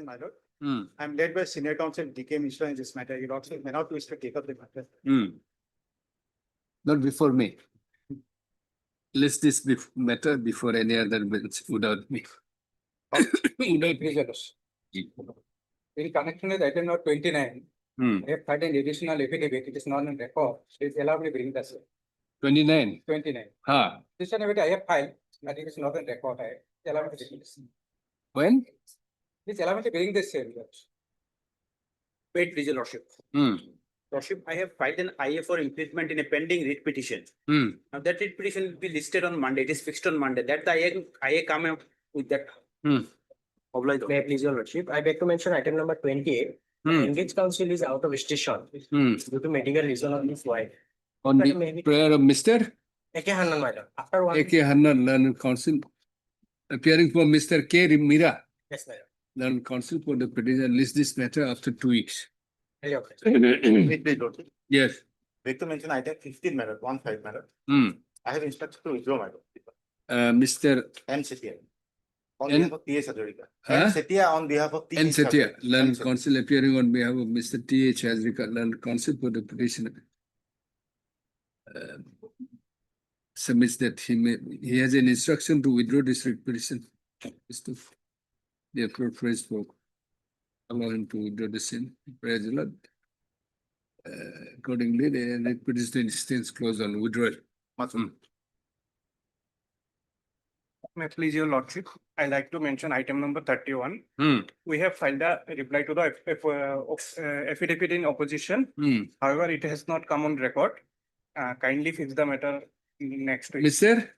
Chairman, my lord. Hmm. I am led by Senior Counsel D.K. Mishra in this matter. You also may not wish to take up the matter. Hmm. Not before me. List this matter before any other bills without me. Without me. In connection with item number 29, Hmm. I have filed an additional affidavit. It is not on record. Please allow me to bring this. 29. 29. Ha. This affidavit I have filed, but it is not on record. Allow me to bring this. When? Please allow me to bring this here. Wait, please, your lordship. Hmm. Lordship, I have filed an IA for imprisonment in a pending writ petition. Hmm. Now that writ petition will be listed on Monday. It is fixed on Monday. That the IA come up with that. Hmm. Obliged. May I please, your lordship? I beg to mention item number 28. Hmm. Engaged counsel is out of station Hmm. due to medical reason of his wife. On But the maybe- prayer of Mr. A.K. Hannan, madam. After one. A.K. Hannan, learned counsel, appearing for Mr. K. Mira, Yes, madam. learned counsel for the petition, list this matter after 2 weeks. Very okay. Wait, please, lordship. Yes. Wait to mention item 15 matter, 15 matter. Hmm. I have instructed to withdraw my lord. Mr. M. Setia. On N- behalf of T.S. Adorika. Huh? M. Setia on behalf of T.S. N. Setia, Adorika. learned M. Setia. counsel appearing on behalf of Mr. T.H. Hazrika, learned counsel for the petitioner. Submits that he has an instruction to withdraw this writ petition. Mr. The appropriate phrase for allow him to withdraw the same. Praise the Lord. Accordingly, the writ petition stands closed on withdrawal. Much. Hmm. May I please, your lordship? I like to mention item number 31. Hmm. We have filed a reply to the affidavit in opposition. Hmm. However, it has not come on record. Kindly fix the matter next week. Mr.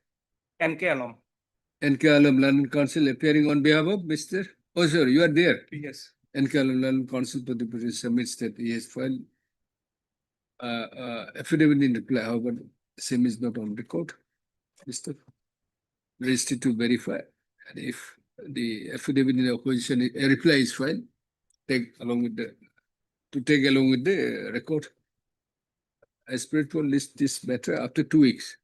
N.K. Alom. N.K. Alam, London Council appearing on behalf of Mr. Oh, sorry, you are there. Yes. N.K. Alam, London Council for the petition submits that he has filed affidavit in reply, however, same is not on record. Mr. Registered to verify, and if the affidavit in opposition, a reply is filed, take along with the record. I spread for list this matter after 2 weeks.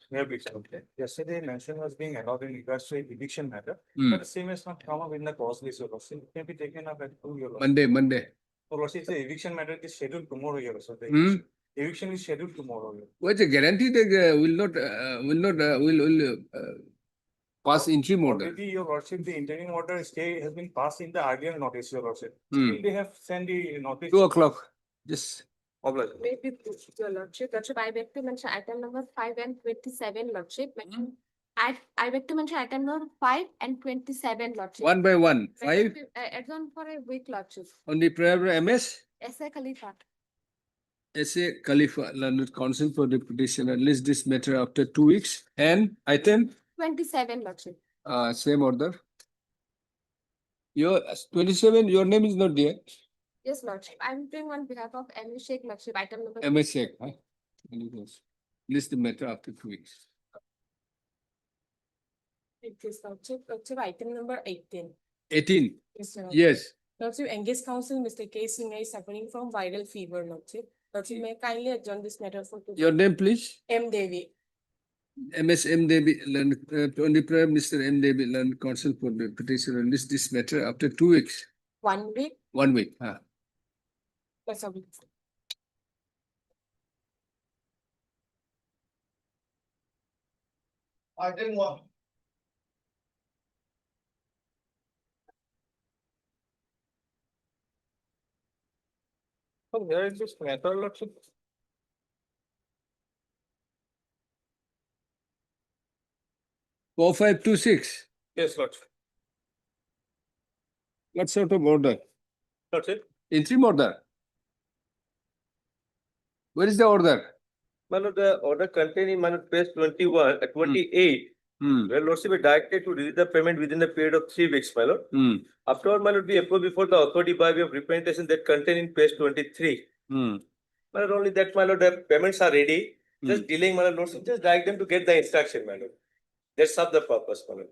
May I please, okay. Yesterday mention was being allowed in regards to eviction matter, Hmm. but the same has not come up in the cause list, your lordship. It can be taken up at 2 your lordship. Monday. So lordship, the eviction matter is scheduled tomorrow, your lordship. The Hmm. eviction is scheduled tomorrow. Your What's the guarantee they will pass interim order? Already, your lordship, the interim order stay has been passed in the earlier notice, your lordship. Hmm. Still they have sent the notice. 2 o'clock. Just Obliged. Maybe your lordship, I beg to mention item number 5 and 27, lordship. I beg to mention item number 5 and 27, lordship. one by one. 5 Add on for a week, lordship. on the prayer of MS. S.A. Khalifa. S.A. Khalifa, London Council for the petitioner, list this matter after 2 weeks. And item, 27, lordship. same order. Your 27, your name is not there. Yes, lordship. I'm doing on behalf of M. Sheikh, lordship, item number. MS Sheikh, huh? List the matter after 2 weeks. Yes, lordship, item number 18. 18, Yes, sir. yes. Lordship, engaged counsel, Mr. K. Singh is suffering from viral fever, lordship. Lordship, may I kindly adjourn this matter for today. Your name, please. M. Devi. MSM Devi, on the prayer, Mr. M. Devi, London Council for the petitioner, list this matter after 2 weeks. 1 week. 1 week. Huh? Plus a week. I didn't want. So where is this matter, lordship? Four, 5, 2, 6. Yes, lordship. What sort of order? Lordship. Interim order. Where is the order? Manu, the order containing Manu page 21, 28, Hmm. where Lordship is directed to release the payment within the period of 3 weeks, my lord. Hmm. Afterward, Manu, be approved before the authority by way of representation that contained in page 23. Hmm. My lord, only that, my lord, the payments are ready. Just Hmm. dealing, my lord, Lordship, just direct them to get the instruction, my lord. That's serve the purpose, my lord.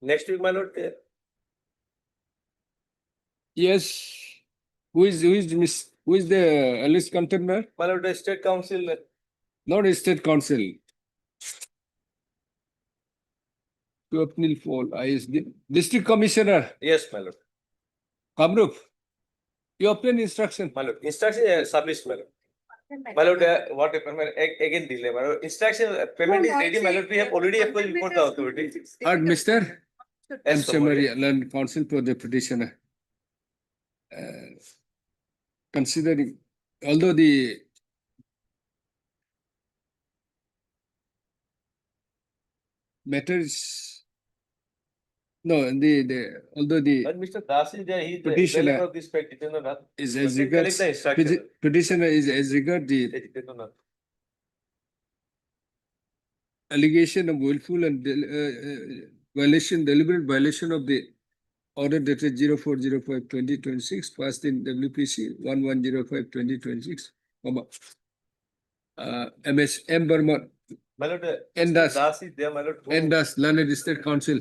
Next week, my lord, Yes. Who is the list contender? my lord, the state council, Not a state council. Swapnil Fall, ISD. District Commissioner, Yes, my lord. Kamrup. You obtain instruction. My lord, instruction submission, my lord. My lord, what happened, my lord, again delay, my lord. Instruction, payment is ready, my lord. We have already approached before the authority. Heard, Mr. M. Yes, Summary, Land Council for the petitioner. Considering, although the matters, no, although the But Mr. Das is there, he is the Petitioner developer of this petition or not. is But as they regards, collect the instruction. petitioner is as regard the Petition or not. allegation of willful and violation, deliberate violation of the order dated 04/05/2026 passed in WPC 1105/2026, MS M. Burma My lord, And Mr. Das. Das is there, my lord. who- and thus Learned State Council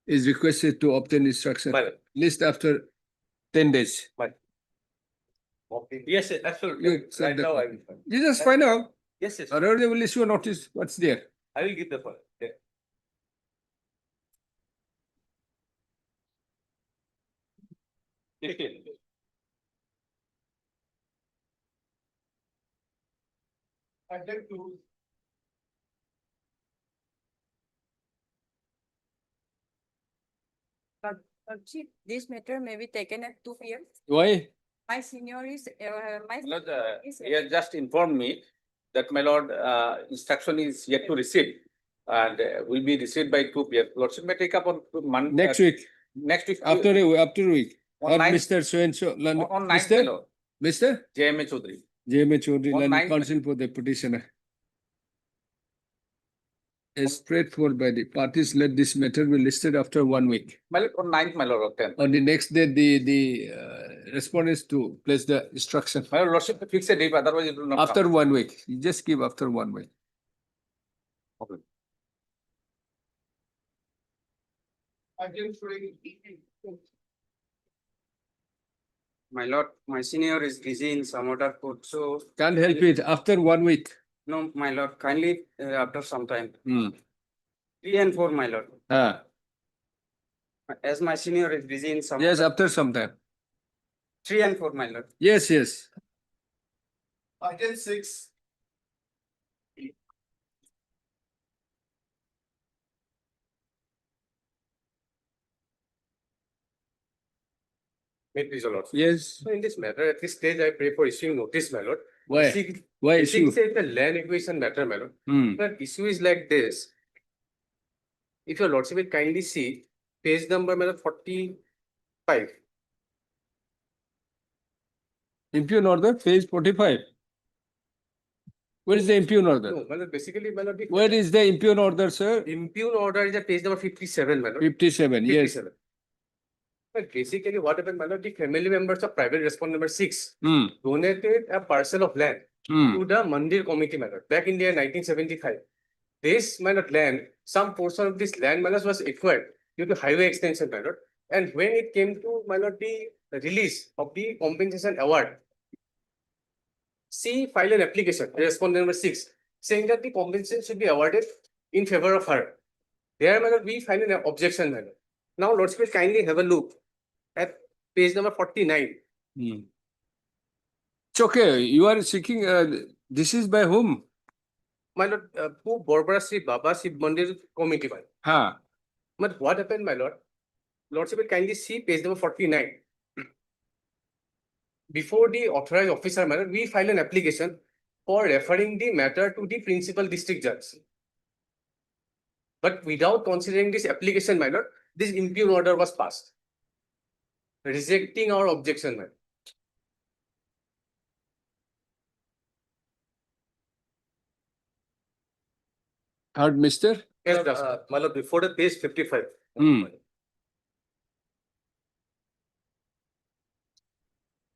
is requested to obtain instruction My lord. list after 10 days. Yes, yes, absolutely. You said Right that. now I will find. You just find out, Yes, yes, or they will issue a notice, what's there. I will give the file. Yeah. Okay. I'd like to. Chief, this matter may be taken at 2 p.m. Why? My senior is, my. My lord, is- he has just informed me that my lord, instruction is yet to receive and will be received by 2 p.m. Lordship may take up on Monday. Next week, Next week. after a week. On Or ninth- Mr. So-and-so, On 9th, my Mr. lord, Mr. JMA Chaudhary. JMA Chaudhary, On Land ninth- Council for the petitioner. As prayed for by the parties, let this matter be listed after 1 week. My lord, on 9th, my lord, of 10th. On the next day, the respondents to place the instruction. My lord, Lordship fix a date, otherwise it will not come. After 1 week, you just give after 1 week. My lord, my senior is busy in some other court, so Can't help it, after 1 week. no, my lord, kindly after some time. Hmm. 3 and 4, my lord. Ah, As my senior is busy in some. yes, after some time. 3 and 4, my lord. Yes, yes. Item 6. May it please, your lord. Yes. So in this matter, at this stage, I pray for issuing notice, my lord. Why? Basic- Why basic issue? says the land acquisition matter, my lord. Hmm. The issue is like this. If your lordship will kindly see page number, my lord, 45. Impugn order, page 45. Where is the impugn order? No, my lord, basically, my lord, the Where is the impugn order, sir? impugn order is at page number 57, my lord. 57, yes. 57. But basically, what happened, my lord, the family members of private respondent number 6 Hmm. donated a parcel of land Hmm. to the Mandir committee, my lord, back in the year 1975. This, my lord, land, some portion of this land, my lord, was acquired due to highway extension, my lord. And when it came to, my lord, the release of the compensation award, she filed an application, respondent number 6, saying that the compensation should be awarded in favor of her. There, my lord, we filed an objection, my lord. Now, lordship will kindly have a look at page number 49. Hmm. It's okay, you are seeking, this is by whom? My lord, who Borbara Sri Baba Shiv Mandir committee, my lord. Ha. But what happened, my lord? Lordship will kindly see page number 49. Before the authorized officer, my lord, we filed an application for referring the matter to the principal district judge. But without considering this application, my lord, this impugn order was passed, rejecting our objection, my lord. Heard, mister? Yes, my lord, before the page 55. Hmm.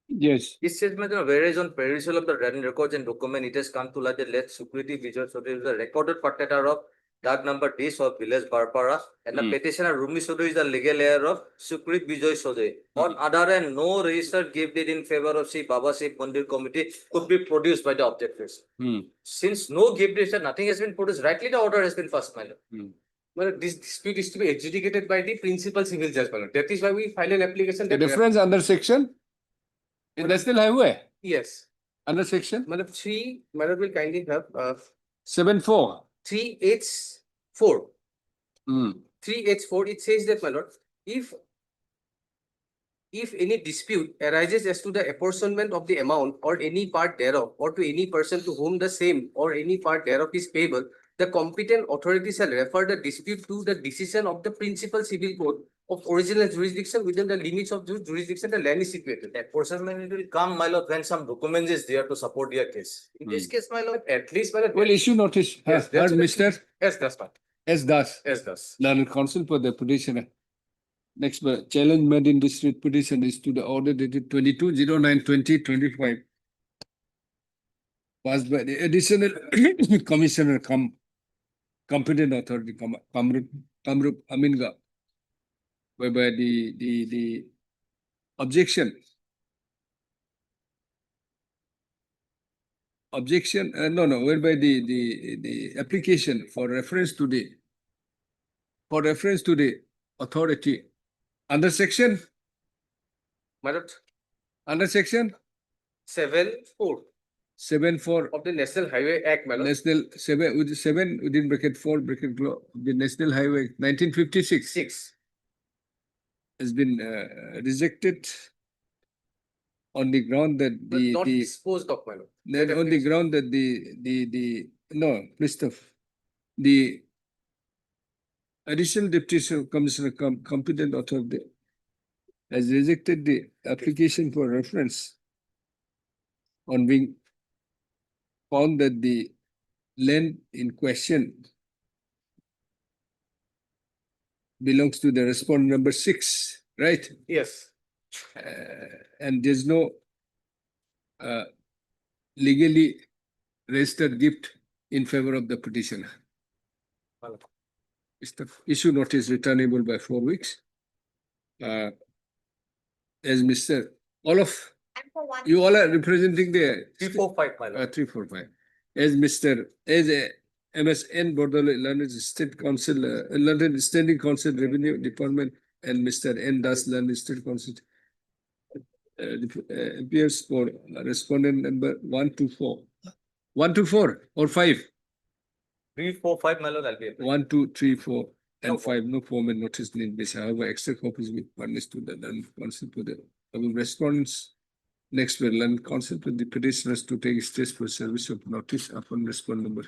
Yes. It says, Madam, whereas on perusal of the written records and document, it has come to light that late Sukriti Vijay Chaudhary is the recorded partaker of Dag number Days of village Barpara, and the Hmm. petitioner Rumi Chaudhary is the legal heir of Sukrit Vijay Chaudhary. On other hand, no registered gift deed in favor of Sri Baba Shiv Mandir committee could be produced by the objectors. Hmm. Since no gift deed, nothing has been produced, rightly the order has been first, Madam. well, this dispute is to be adjudicated by the principal civil judge, my lord. That is why we file an application. The that- reference under section? In National Highway, Yes, under section my lord, three, my lord will kindly have, 7(4). 3H4. Hmm. 3H4, it says that, my lord, if any dispute arises as to the apportionment of the amount or any part thereof, or to any person to whom the same or any part thereof is payable, the competent authority shall refer the dispute to the decision of the principal civil court of original jurisdiction within the limits of the jurisdiction the land is situated. Apportionment it will come, my lord, when some documents is there to support your case. In this case, my lord, At least, my lord. Well, issue notice. Yes, Heard that's Mr. Yes, that's fine. S. Das, Yes, that's. learned counsel for the petitioner. Next, challenge made in district petition is to the order dated 22/09/2025. Passed by the additional commissioner competent authority, Kamrup Aminga. Whereby the objection, whereby the application for reference to the authority under section, My lord, under section 7(4) 7(4) of the National Highway Act, my lord. National 7 within bracket 4 bracket of the National Highway 1956 6. has been rejected on the ground that But not the disposed of, my lord. then That on the application- ground that the no, Mr. The additional deputy commissioner competent authority has rejected the application for reference on being found that the land in question belongs to the respondent number 6, right? Yes. And there's no legally registered gift in favor of the petitioner. Well. Is the issue notice returnable by 4 weeks? As Mr. All of And for one. you all are representing the 345, my lord. 345. As MSN Bordole Learned State Council, London Standing Council Revenue Department, and Mr. N. Das Learned State Council appears for respondent number 124. 124 or 5? 345, my lord, I'll be able. 1, 2, 3, 4, and No 5. No form and notice need be. However, extra copies will be furnished to the Learned Council for the respondents. Next, we learn counsel to the petitioners to take steps for service of notice upon respond number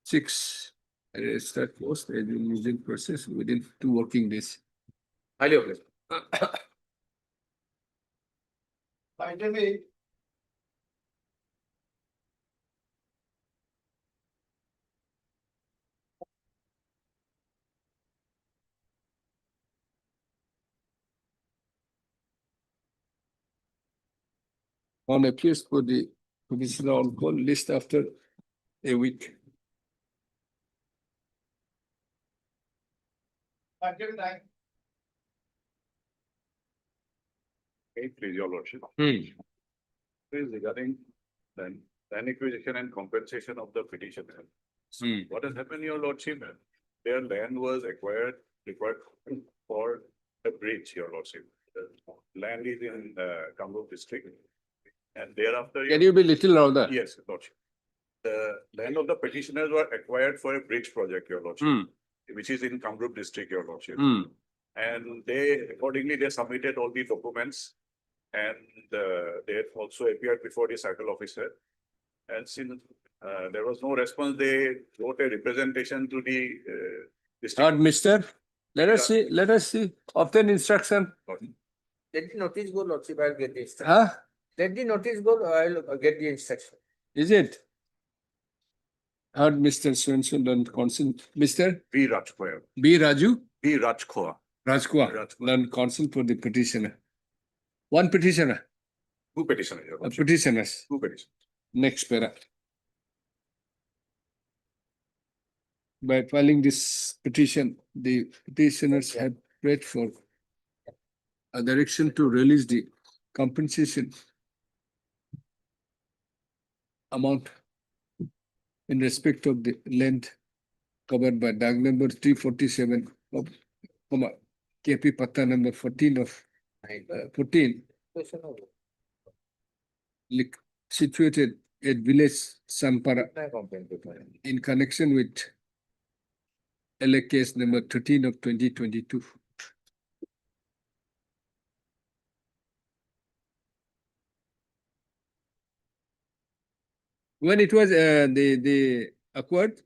6. Start post as in using process within 2 working days. Highly obliged. On appears for the petitioner on call list after a week. Okay, please, your lordship. Please regarding then acquisition and compensation of the petitioner. What has happened, your lordship? Their land was required for a bridge, your lordship. The land is in Kamrup district. And thereafter. Can you be little louder? Yes, lordship. The land of the petitioners were acquired for a bridge project, your lordship, which is in Kamrup district, your lordship. And accordingly, they submitted all the documents. And they had also appeared before the circle officer. And since there was no response, they wrote a representation to the district. Not Mr. Let us see. Obtain instruction. Let the notice go, lordship, I'll get the instruction. Huh? Let the notice go, I'll get the instruction. Is it? Heard Mr. Swenson and counsel. Mr. B. Rajkoya. B. Raju B. Rajkoya. Rajkua, learned counsel for the petitioner. One petitioner, Two petitioners, your lordship. petitioners. Two petitioners. Next para. By filing this petition, the petitioners have prayed for a direction to release the compensation amount in respect of the land covered by DAG number 347 of, KP Patta number 14 of 14, situated at village Sampara in connection with LA case number 13 of 2022. When it was the acquired,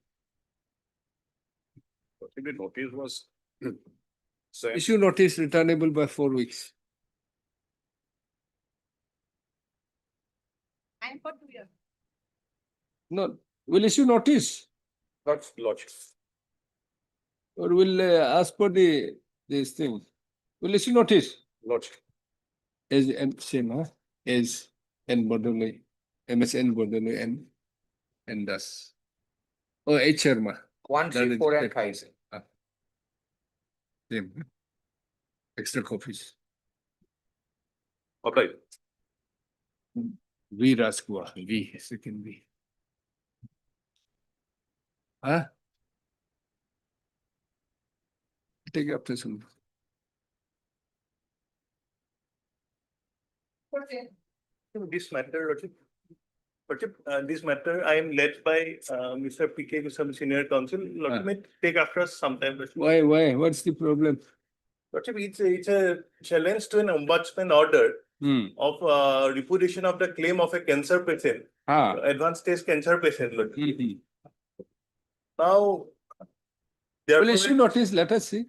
The notice was sent. issue notice returnable by 4 weeks. And for 2 years. No, will issue notice Not lodged. or will ask for this thing. Will issue notice Lodged. as same, huh? As N Bodoloi, MSN Bodoloi and thus. Oh, H Sharma. 1, 3, 4 and 5. Same. Huh? Extra copies. Okay. V Raskua, V, second V. Huh? Take up this one. This matter, this matter, I am led by Mr. PK Kusum, Senior Counsel. Lordship, may take after us sometime. Why? What's the problem? Lordship, it's a challenge to an ombudsman order of repudiation of the claim of a cancer patient, advanced stage cancer patient. Lordship. Now, Well, issue notice, let us see.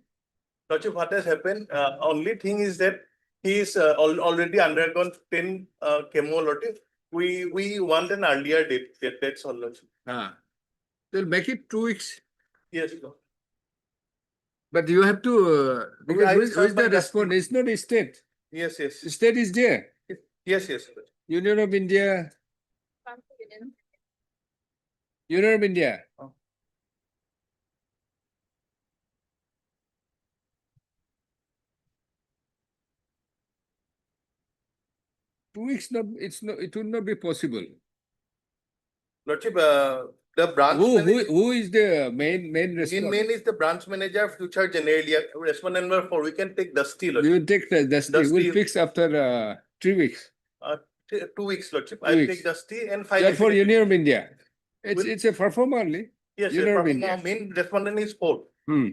Lordship, what has happened? Only thing is that he is already undergone 10 chemo. Lordship. We want an earlier date. That's all. Lordship. They'll make it 2 weeks. Yes. But you have to, because I who will is serve the by respondent? It's not a state. Yes. The state is there. Yes. Union of India. Union of India. Oh. Two weeks, it will not be possible. Lordship, the branch Who is the main respondent? main is the branch manager, future generalia. Respondent number 4. We can take Dusty. We Lordship. will take the Dusty. We'll fix after 3 weeks. 2 weeks, Lordship. 2 I'll weeks. take Dusty and file. That for affidavit. Union of India. Will- It's a performer only. Yes, Union of yes. India. Main respondent is 4. Hmm.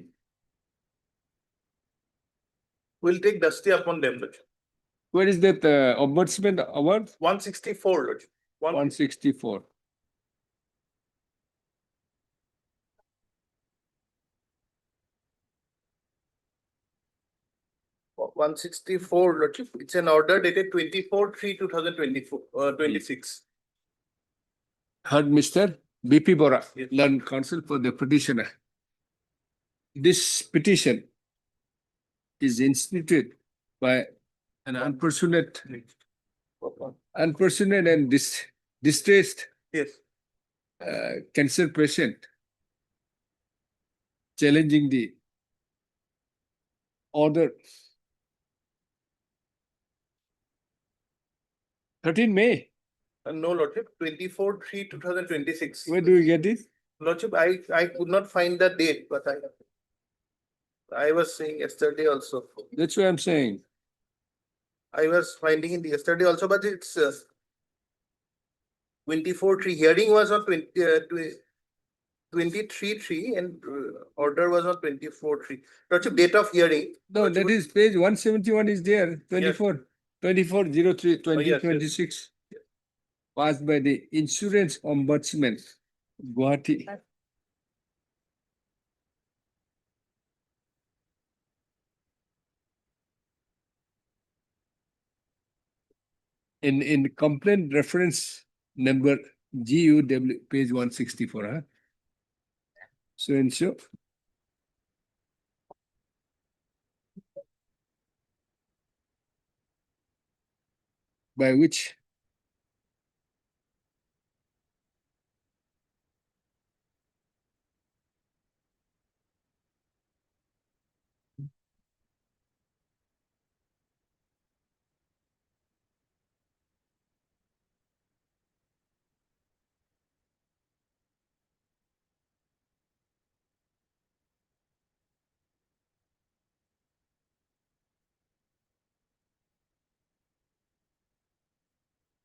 We'll take Dusty upon them. Lordship. Where is that ombudsman award? 164. Lordship. 164. One 164. Lordship. It's an order dated 24/3/2024, 26. Heard Mr. BP Bora, Yes. learned counsel for the petitioner. This petition is instituted by an unfortunate and distressed Yes. cancer patient challenging the order 13 May. No, Lordship. 24/3/2026. Where do we get it? Lordship, I could not find the date, but I was saying yesterday also. That's what I'm saying. I was finding it yesterday also, but it's 24/3. Hearing was on 23/3 and order was on 24/3. Lordship, date of hearing. No, that is page 171 is there, 24/03/2026. Passed by the Insurance Ombudsman, Gauhati. In complaint reference number GUW, page 164, huh? So and so. By which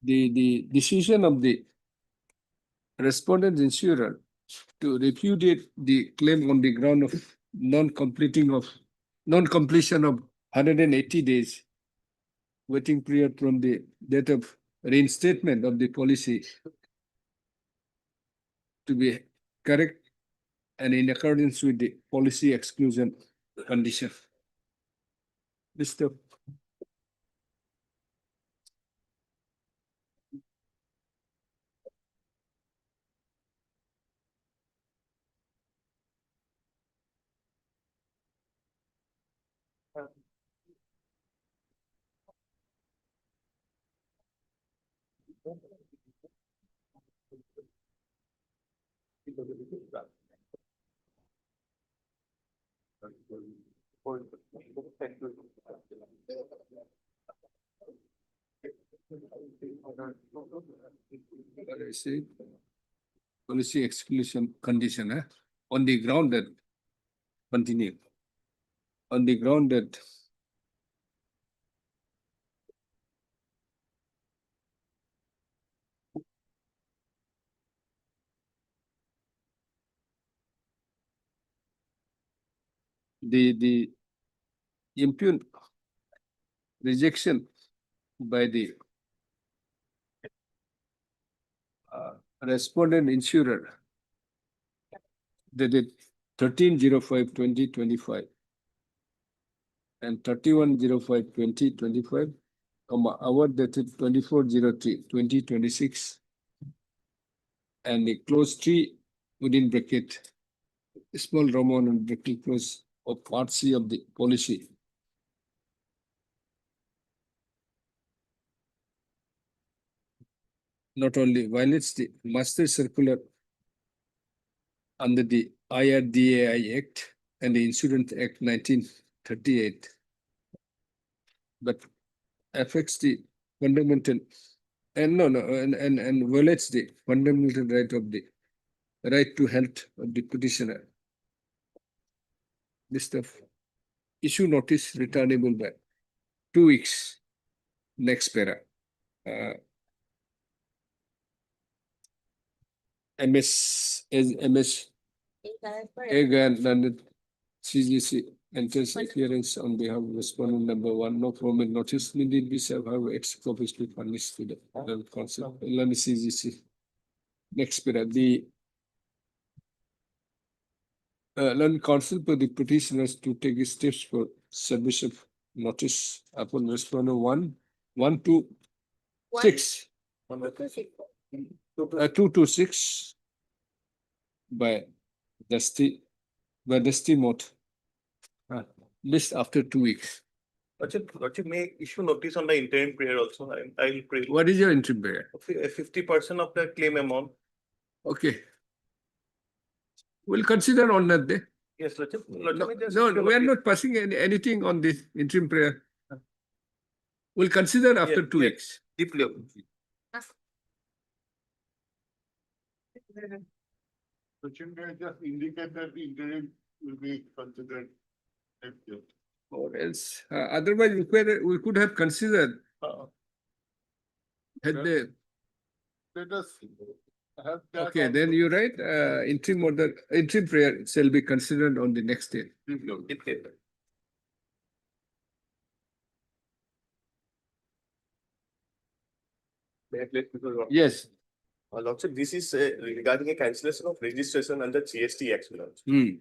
the decision of the respondent insurer to repudiate the claim on the ground of non-completion of 180 days waiting period from the date of reinstatement of the policy to be correct and in accordance with the policy exclusion condition. Mr. I see. Policy exclusion condition, on the ground that continue. On the ground that the impugn rejection by the respondent insurer dated 13/05/2025 and 31/05/2025, hour dated 24/03/2026, and the clause 3 within bracket small Roman and bracket clause of part C of the policy. Not only violates the master circular under the IRDAI Act and the Insurance Act 1938, but affects the fundamental and violates the fundamental right to health of the petitioner. List of issue notice returnable by 2 weeks. Next para. MS and CGC enters appearance on behalf of respondent number 1. No formal notice needed be served, however, it's obviously furnished to the council. CGC. Next para. The learned counsel for the petitioners to take steps for submission of notice upon respondent 1 to 6. 2 to 6 by Dusty Mott. List after 2 weeks. But you may issue notice on the interim period also. I'll pray. What is your interim period? 50% of the claim amount. Okay. We'll consider on that day. Yes, Lordship. No, we are not passing anything on this interim prayer. We'll consider after 2 weeks. Deeply. Just indicate that the interim will be considered next year. Or else, otherwise we could have considered. Had they, Let us have that. okay, then you write interim prayer shall be considered on the next day. Yes. Lordship, this is regarding a cancellation of registration under GST Act. We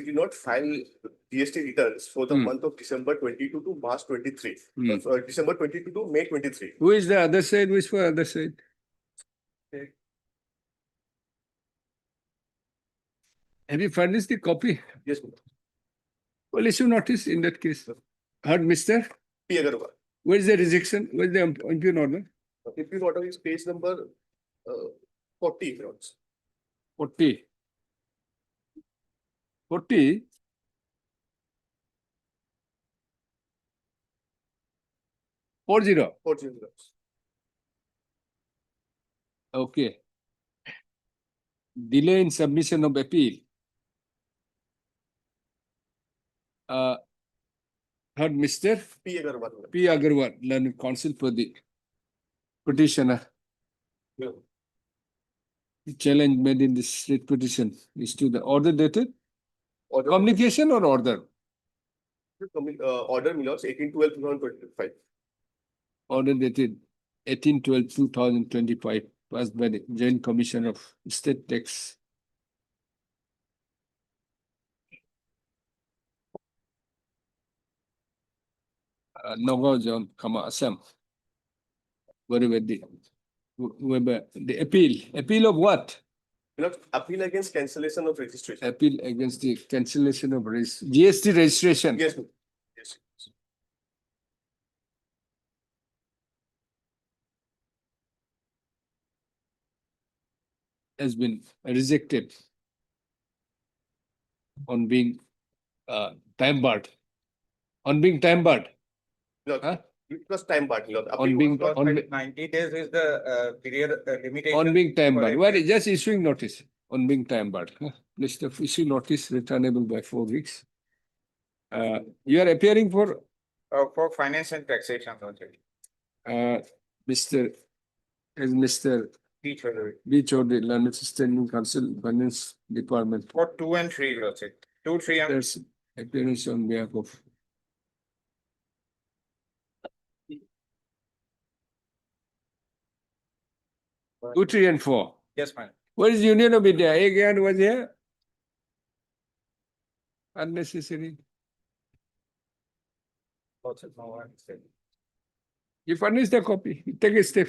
did not file GST returns for the month of December 22 to March 23. December 22 to May 23. Who is the other side? Which for other side? Okay. Have you furnished the copy? Yes, Well, issue notice in that case. Heard, Mr. P. Agarwal. Where is the rejection? Where is the impugn order? Impugn order is page number 40. 40. 40. Four zero. 40. Okay. Delay in submission of appeal. Heard, Mr. P. Agarwal. P. Agarwal, learned counsel for the petitioner. The challenge made in this writ petition is to the order dated, communication or order? Order, my lords, 18/12/2025. Order dated 18/12/2025, passed by the Joint Commission of State Tax. Nagaon Zone, Assam. Whatever the appeal of what? My lords, appeal against cancellation of registration. Appeal against the cancellation of GST registration. Yes, yes. Has been rejected on being time barred. On being time barred. Lord, Huh? it was time barred, Lord. On Appeal being was- on, 90 days is the period limitation. on being time for barred. a- Well, just issuing notice on being time barred. List of issue notice returnable by 4 weeks. You are appearing for For finance and taxation. Mr. Mr. B. Chaudhary, Learned Assistant Council, Finance Department. For 2 and 3, Lord. 2, 3 and There's appearance on behalf of. Two, 3 and 4. yes, ma'am. What is Union of India? Again was here? Unnecessary. You furnish the copy, you take a step.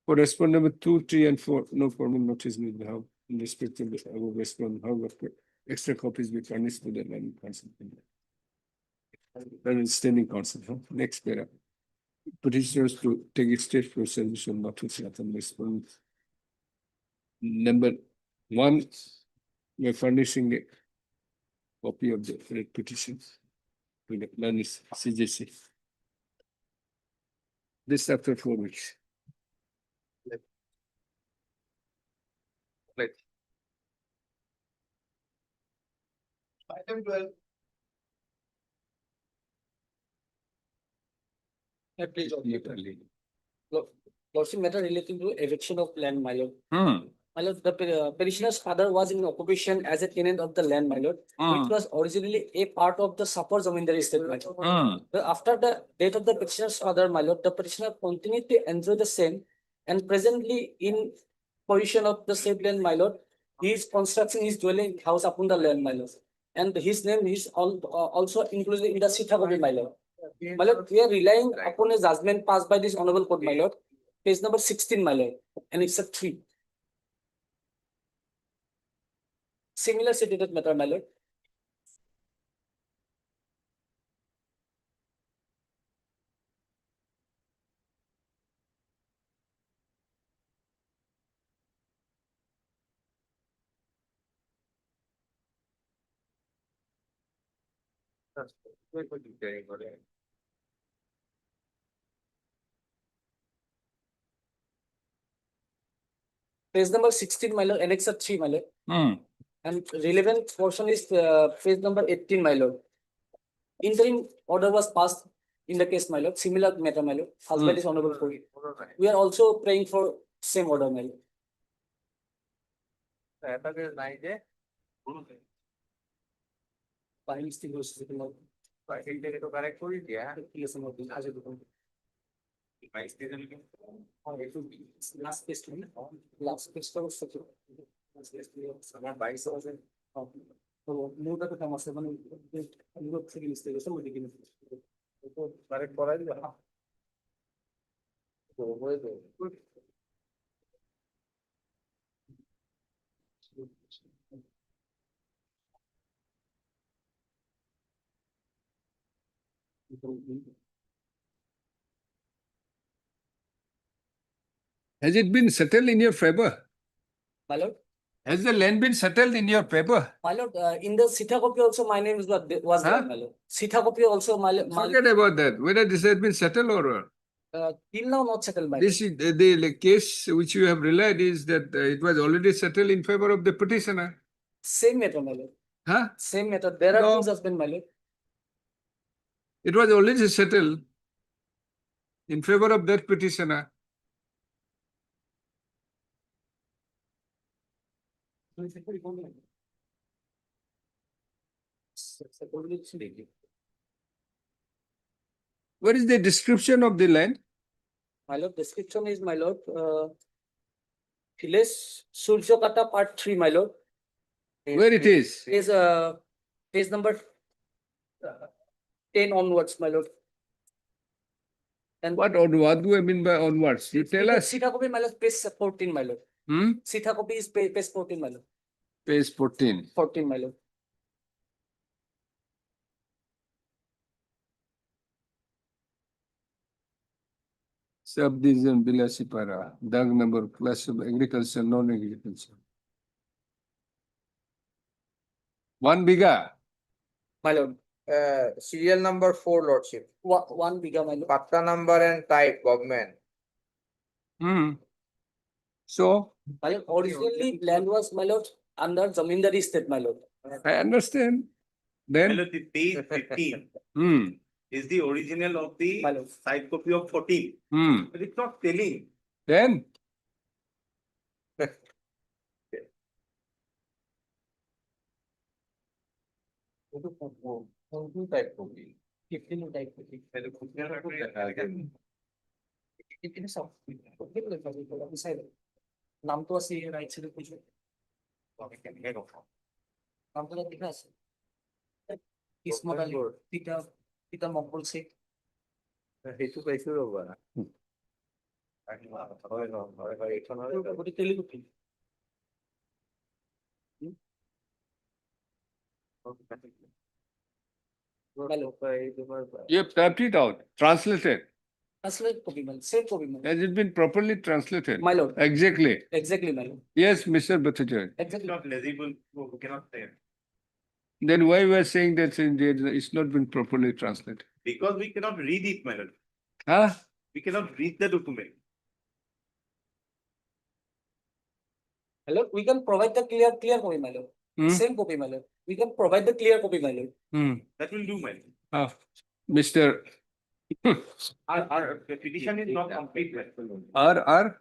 Corresponding with 2, 3 and 4, no formal notice need to have in respect of the above respond, however, extra copies be furnished to the learning council. Then standing council, next paragraph. Petitioners to take its state for solution not to certain response. Number 1, we are furnishing a copy of the writ petition to the learners CJC. This after 4 weeks. Item 12. Please, Lordship, matter relating to eviction of land, my lord. My lord, the petitioner's father was in occupation as a tenant of the land, my lord, which was originally a part of the Sapar Zamindari estate, my lord. After the death of the petitioner's father, my lord, the petitioner continued to enjoy the same, and presently in position of the said land, my lord, he is constructing his dwelling house upon the land, my lord, and his name is also included in the Sita copy, my lord. My lord, we are relying upon a judgment passed by this honorable court, my lord, page number 16, my lord, and it's a 3. Similar stated matter, my lord. Page number 16, my lord, annex 3, my lord. And relevant portion is page number 18, my lord. Interim order was passed in the case, my lord. Similar matter, my lord. As by this honorable court. We are also praying for same order, my lord. By mistake, correct for it, yeah. Last case, last case for second. No, that the master one look second mistake. So we Correct for it, yeah. Has it been settled in your favor? My lord, Has the land been settled in your favor? my lord, in the Sita copy also my name is was Huh? there, my lord. Sita copy also my Forget about that, whether this has been settled or till now not settled, my this is the case which you have relied is that it was already settled in favor of the petitioner. Same matter, my lord. Huh? Same matter. There are No. things has been, my lord. It was already settled in favor of that petitioner. What is the description of the land? My lord, description is, my lord, village Suryakata part 3, my lord. Where it is? Is page number 10 onwards, my lord. And What do I mean by onwards? You tell us. Sita copy, my lord, page 14, my lord. Hmm? Sita copy is page 14, my lord. Page 14. 14, my lord. Subdivision Bilasipara, Dag number, class of agriculture, non-agriculture. 1 biga. My lord, Serial number 4, Lordship. 1 bigger, my lord. Patta number and type, government. Hmm. So, My lord, originally land was, my lord, under Zamindari state, my lord. I understand. Then, The page 15 hmm, is the original of the My lord. side copy of 14, hmm. but it's not telling. Then, Type copy. 15 type copy. It is of beside নাম তো আছে right সাইডে কিছু নামটা লেখা আছে ইসমত আলী পিতা মকবুল শেখ সেইটো পাইছো ৰবা। ওটা Telugu film you have typed it out, translated. Translate copy man, same copy man. Has it been properly translated? My lord. Exactly. Exactly, my lord. Yes, Mr. Bhattacharya. It's Exactly. not legible, we cannot say. Then why we are saying that it's not been properly translated? Because we cannot read it, my lord. Huh? We cannot read the document. My lord, we can provide the clear copy, my lord. Hmm? Same copy, my lord. We can provide the clear copy, my lord. Hmm. That will do, my lord. Ah, Mr. Our petition is not complete, my lord. R.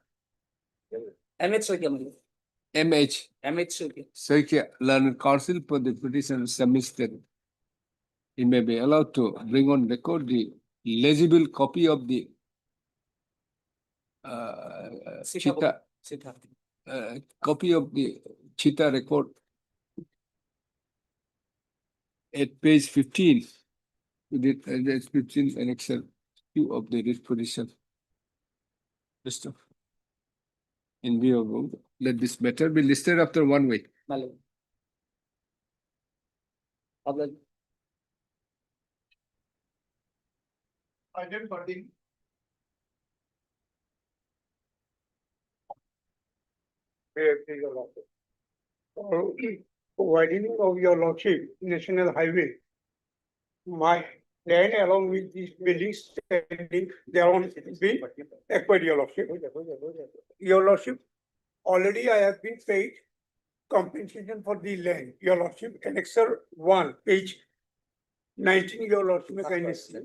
MH Soikia, my lord. MH. MH Soikia. Circuit Learned Council for the petition submitted. He may be allowed to bring on record the legible copy of the Chita, copy of the Chita record at page 15. With the 15 and Excel 2 of the disposition. Mr. In view of, let this matter be listed after 1 week. My lord. Public. Item 13. Widening of your lordship, National Highway. My land along with these buildings standing there on be acquired, your lordship. Your lordship, already I have been paid compensation for the land, your lordship, annexure 1, page 19, your lordship, may kindly see.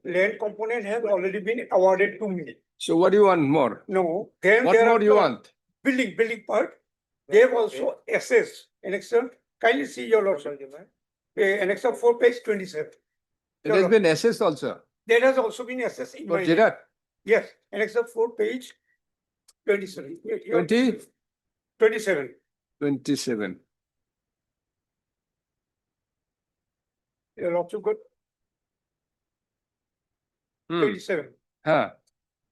Land component has already been awarded to me. So what do you want more? No, then What there more are do you want? building part. They have also assessed annexure. Kindly see your lordship. Annexure 4, page 27. It has been assessed also. That has also been assessed in For my. Jirat? Yes, annexure 4, page 27. 20? 27. 27. Your lordship got Hmm. 27. Huh.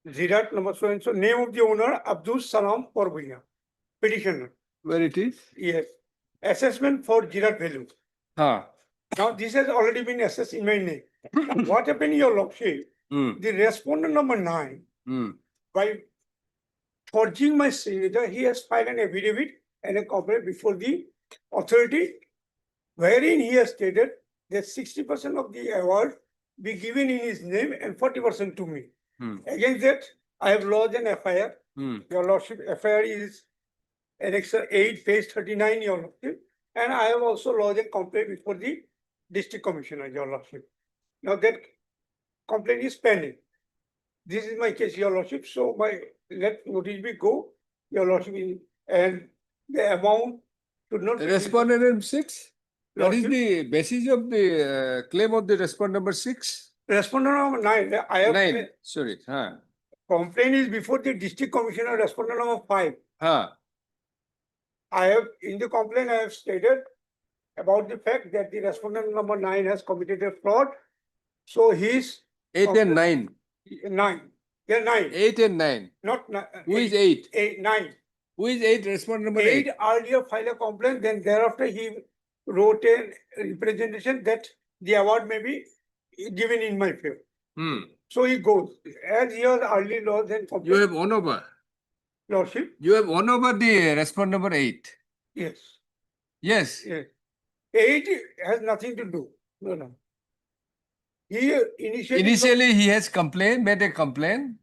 Zirat number so and so. Name of the owner, Abdul Salam Porbuya. Petitioner. Where it is? Yes. Assessment for Zirat value. Huh. Now this has already been assessed in my name. Now, what happened, your lordship? Hmm. The respondent number 9, Hmm. by forging my signature, he has filed an affidavit and a complaint before the authority, wherein he has stated that 60% of the award be given in his name and 40% to me. Hmm. Against that, I have lodged an FIR. Hmm. Your lordship, FIR is annexure 8, page 39, your lordship. And I have also lodged a complaint before the district commissioner, your lordship. Now that complaint is pending. This is my case, your lordship. So my let notice be go, your lordship, and the amount should not be. Respondent number 6? What is Lordship. the basis of the claim of the respondent number 6? Respondent number 9, I have. 9, sorry. Complaint is before the district commissioner, respondent number 5. Huh. I have, in the complaint, I have stated about the fact that the respondent number 9 has committed a fraud. So his 8 and 9. 9. Yeah, 9. 8 and 9. Not 9. Who is 8? 9. Who is 8? Respondent number 8. 8 earlier filed a complaint, then thereafter he wrote a representation that the award may be given in my favor. So he goes, as he was early lost and You complaint. have won over. Lordship, You have won over the respondent number 8. yes, Yes. yes. 8 has nothing to do. No. He Initially, he has made a complaint.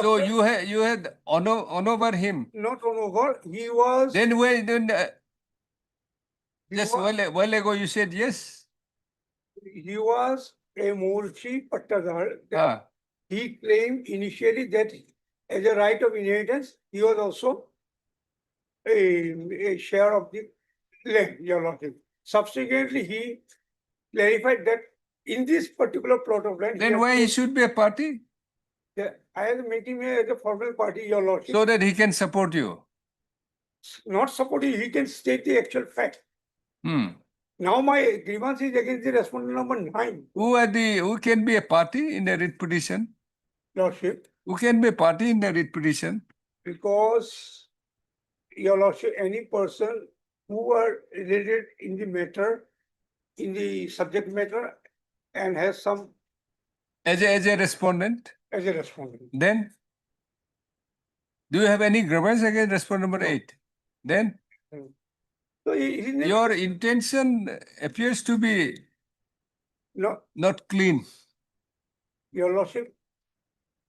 So thereafter, you had won over him. not on over, he was. Then just was- a while ago you said yes. He was a Morshi Pattadar. Ah. He claimed initially that as a right of inheritance, he was also a share of the land, your lordship. Subsequently, he clarified that in this particular plot of land. Then why he should be a party? I have made him as a formal party, your lordship. So that he can support you. Not supporting, he can state the actual fact. Now my grievance is against the respondent number 9. Who can be a party in the writ petition? Lordship, Who can be a party in the writ petition? because your lordship, any person who are related in the matter, in the subject matter, and has some As a respondent? as a respondent. Then? Do you have any grievance against respondent number 8? Then? So his name, Your intention appears to be no, not clean. your lordship,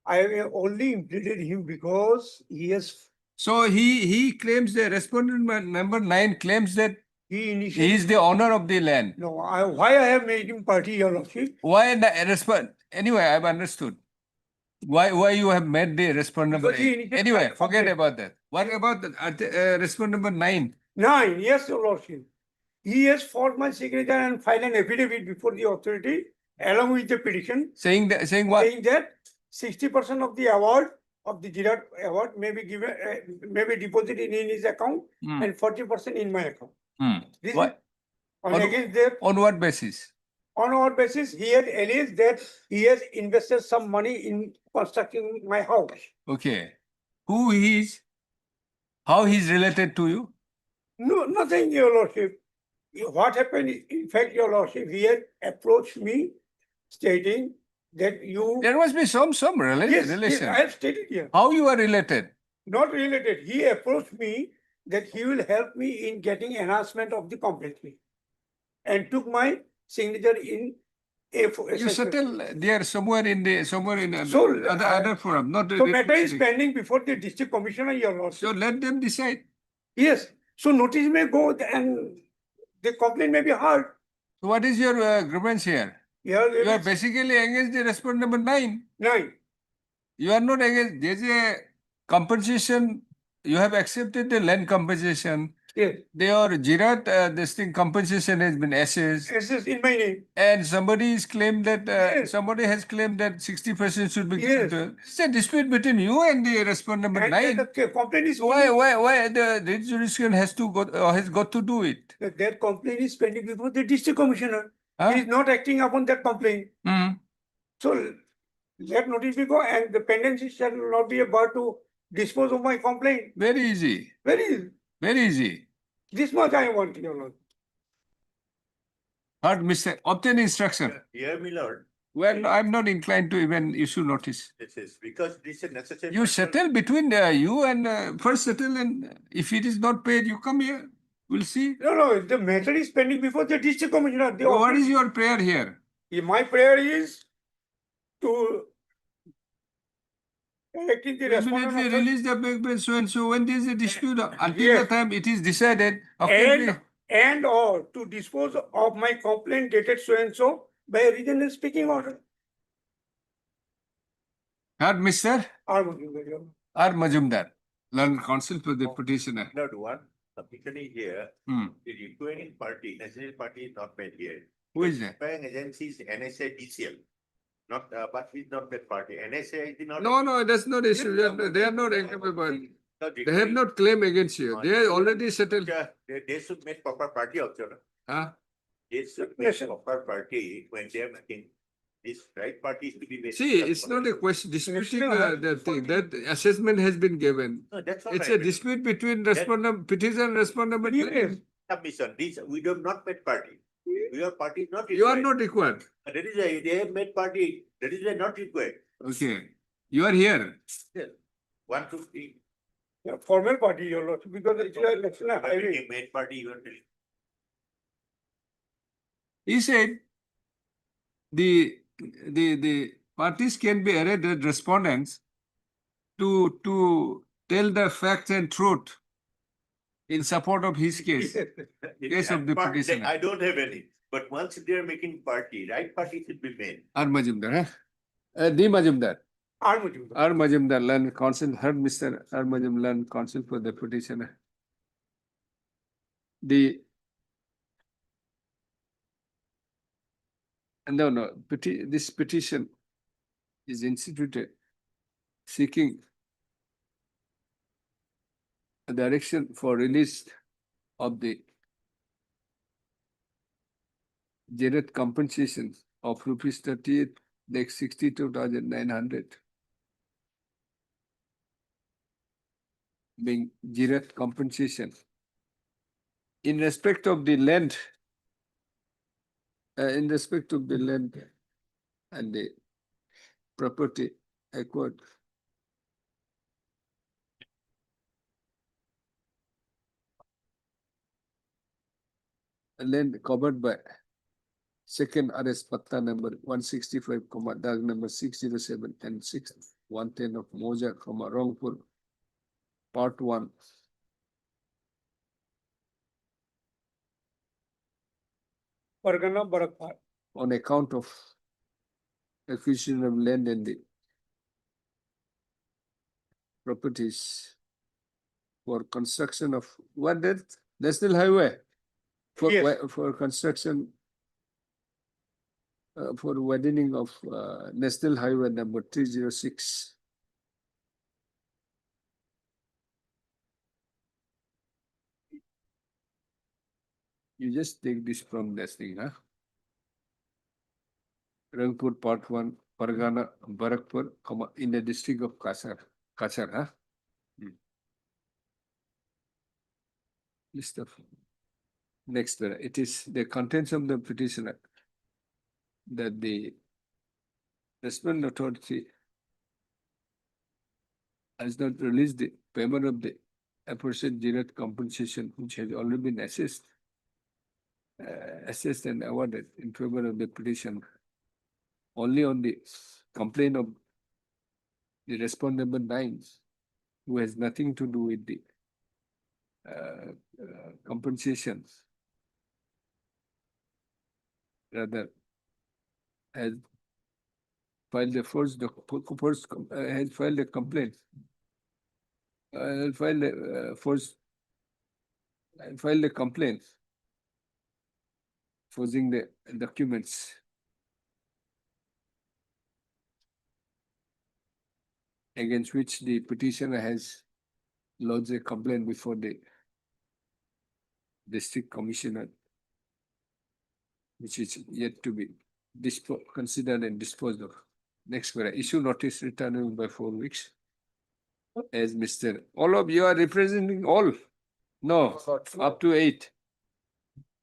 I have only implicated him because he has, So he claims the respondent number 9 claims that he initiated. he is the owner of the land. No, why I have made him party, your lordship? Why respond? Anyway, I've understood. Why you have made the respondent number Because he 8? initiated Anyway, my forget complaint. about that. What about the respondent number 9? 9, yes, your lordship. He has forged my signature and filed an affidavit before the authority along with the petition Saying what? saying that 60% of the award of the Jirat award may be given, may be deposited in his account and 40% in my account. This What? is on against that. On what basis? On our basis, he has alleged that he has invested some money in constructing my house. Okay. Who he is? How he is related to you? No, nothing, your lordship. What happened is, in fact, your lordship, he had approached me stating that you. There must be some Yes, relation. I have stated here. How you are related? Not related. He approached me that he will help me in getting enhancement of the complaint fee and took my signature in A4. You settle there somewhere in So, other forum, not So the matter is district. pending before the district commissioner, your lordship. So let them decide. Yes, so notice may go and the complaint may be heard. So what is your grievance here? You are basically against the respondent number 9. 9. You are not against. There's a compensation. You have accepted the land compensation. Yes, Their Jirat, this thing compensation has been assessed. yes, yes, in my name. And somebody is claimed that Yes. somebody has claimed that 60% should be Yes. given to. It's a dispute between you and the respondent number And 9. the complaint is. Why the jurisdiction has got to do it? That complaint is pending before the district commissioner. Huh? He is not acting upon that complaint. So let notice be go and the pendency shall not be a bar to dispose of my complaint. Very easy. Very easy. This much I want, your lord. Heard, Mr. Obtain instruction. Yeah, my lord, Well, I'm not inclined to even issue notice. this is because this is necessary. You settle between you and first settle, and if it is not paid, you come here. We'll see. No, the matter is pending before the district commissioner. So what is your prayer here? My prayer is to electing the respondent Immediately of the- release the bank so and so. When there is a dispute, until the Yes. time it is decided, how can we- and or to dispose of my complaint dated so and so by a regional speaking order. Heard, Mr. Armand, your lord. R. Majumdar, learned counsel for the petitioner. Not one. Typically here, Hmm. the requiring party, necessary party is not made here. Who is that? Requiring agency is NSA DCL. Not, but it's not that party. NSA is not. No, that's not issue. They are not accountable. They have not claim against you. They are already settled. They should make proper party also. No? Huh? They should make proper party when they are making this right party is to be made. See, it's not a question disputing the thing. That assessment has been given. No, that's all It's right. a dispute between respondent, petitioner and respondent. Submission. This we have not made party. Your party is not required. You are not required. That is a, they have made party. That is a not required. Okay. You are here. Yes. 150. Yeah, formal party, your lordship, because it's a national highway. Made party, you are telling. He said the parties can be arrayed respondents to tell the facts and truth in support of his case. Case of the petitioner. I don't have any. But once they are making party, right party should be made. R. Majumdar, huh? D. Majumdar. Armujumdar. R. Majumdar, learned counsel, heard Mr. R. Majumdar, learned counsel for the petitioner. No, this petition is instituted seeking a direction for release of the direct compensation of rupees 38,62,900 being direct compensation in respect of the land and the property acquired land covered by second arrest patta number 165, dag number 607 and 6110 of Moja, Rangpur, part 1. Pargana Barakpur. On account of acquisition of land and the properties for construction of what that national highway for Yes. for construction for widening of national highway number 306. You just take this from this thing, huh? Rangpur part 1, Pargana, Barakpur, in the district of Kasar, huh? List of next, it is the contents of the petitioner that the respondent authority has not released the payment of the aforesaid direct compensation which has already been assessed and awarded in favor of the petition only on the complaint of the respondent number 9, who has nothing to do with the compensations. Rather, has filed a has filed a complaint. Filed a complaint forging the documents against which the petitioner has lodged a complaint before the district commissioner, which is yet to be considered and disposed of. Next, issue notice returnable by 4 weeks. As Mr. All of you are representing all? No, up to 8.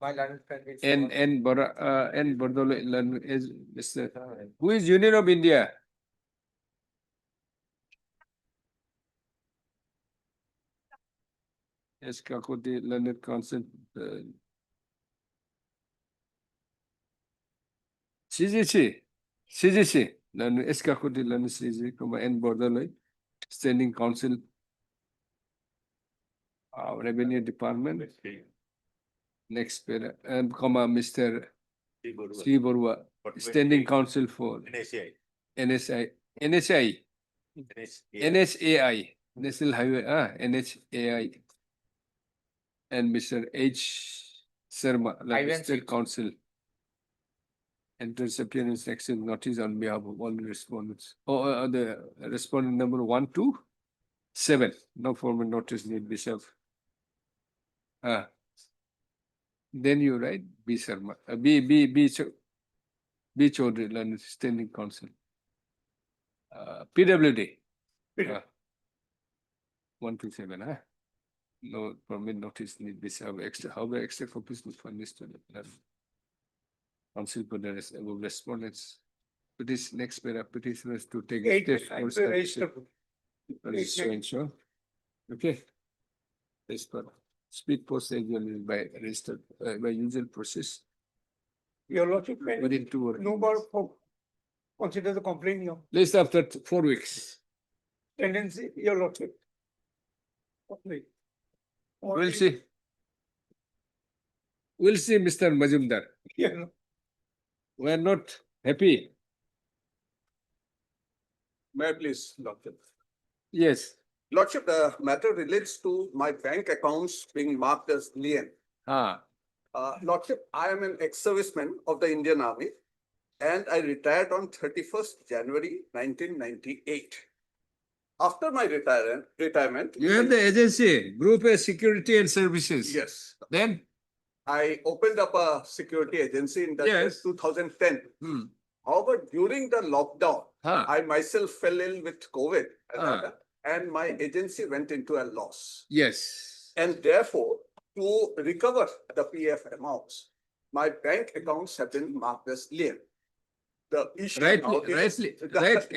And Bardolo is Mr. Who is Union of India? Yes, Kakoti Learned Council. CGC, Learned Kakoti Learned CGC, and Bardolo, Standing Council, Revenue Department. Next pair, and Mr. Sri Borua, Standing Council for NSAI, National Highway, NHAI. and Mr. H. Sharma, like Ivan State Singh. Council. Enters appearance action notice on behalf of all the respondents. The respondent number 1 to 7. No formal notice need be served. Then you write B. Sharma, B. Chaudhary, Learned Standing Council. PWD. 1 to 7, huh? No permit notice need be served. However, extra copies will furnish to the council for the above respondents. This next para petitioners to take steps for registration. Okay. This part. Speed post agent by registered by usual process Your lordship, within 2 working no more for consider the complaint here. List after 4 weeks. Tendency, your lordship. Okay. We'll see. We'll see, Mr. Majumdar. Yeah, no. We are not happy. May I please, Doctor? Yes. Lordship, the matter relates to my bank accounts being marked as lien. Lordship, I am an ex-serviceman of the Indian Army and I retired on 31st January 1998. After my retirement, You have the agency, Group A Security and Services. yes, Then? I opened up a security agency in the year Yes. 2010. However, during the lockdown, I myself fell ill with COVID and my agency went into a loss. Yes. And therefore, to recover the PF amounts, my bank accounts have been marked as lien. The issue now is,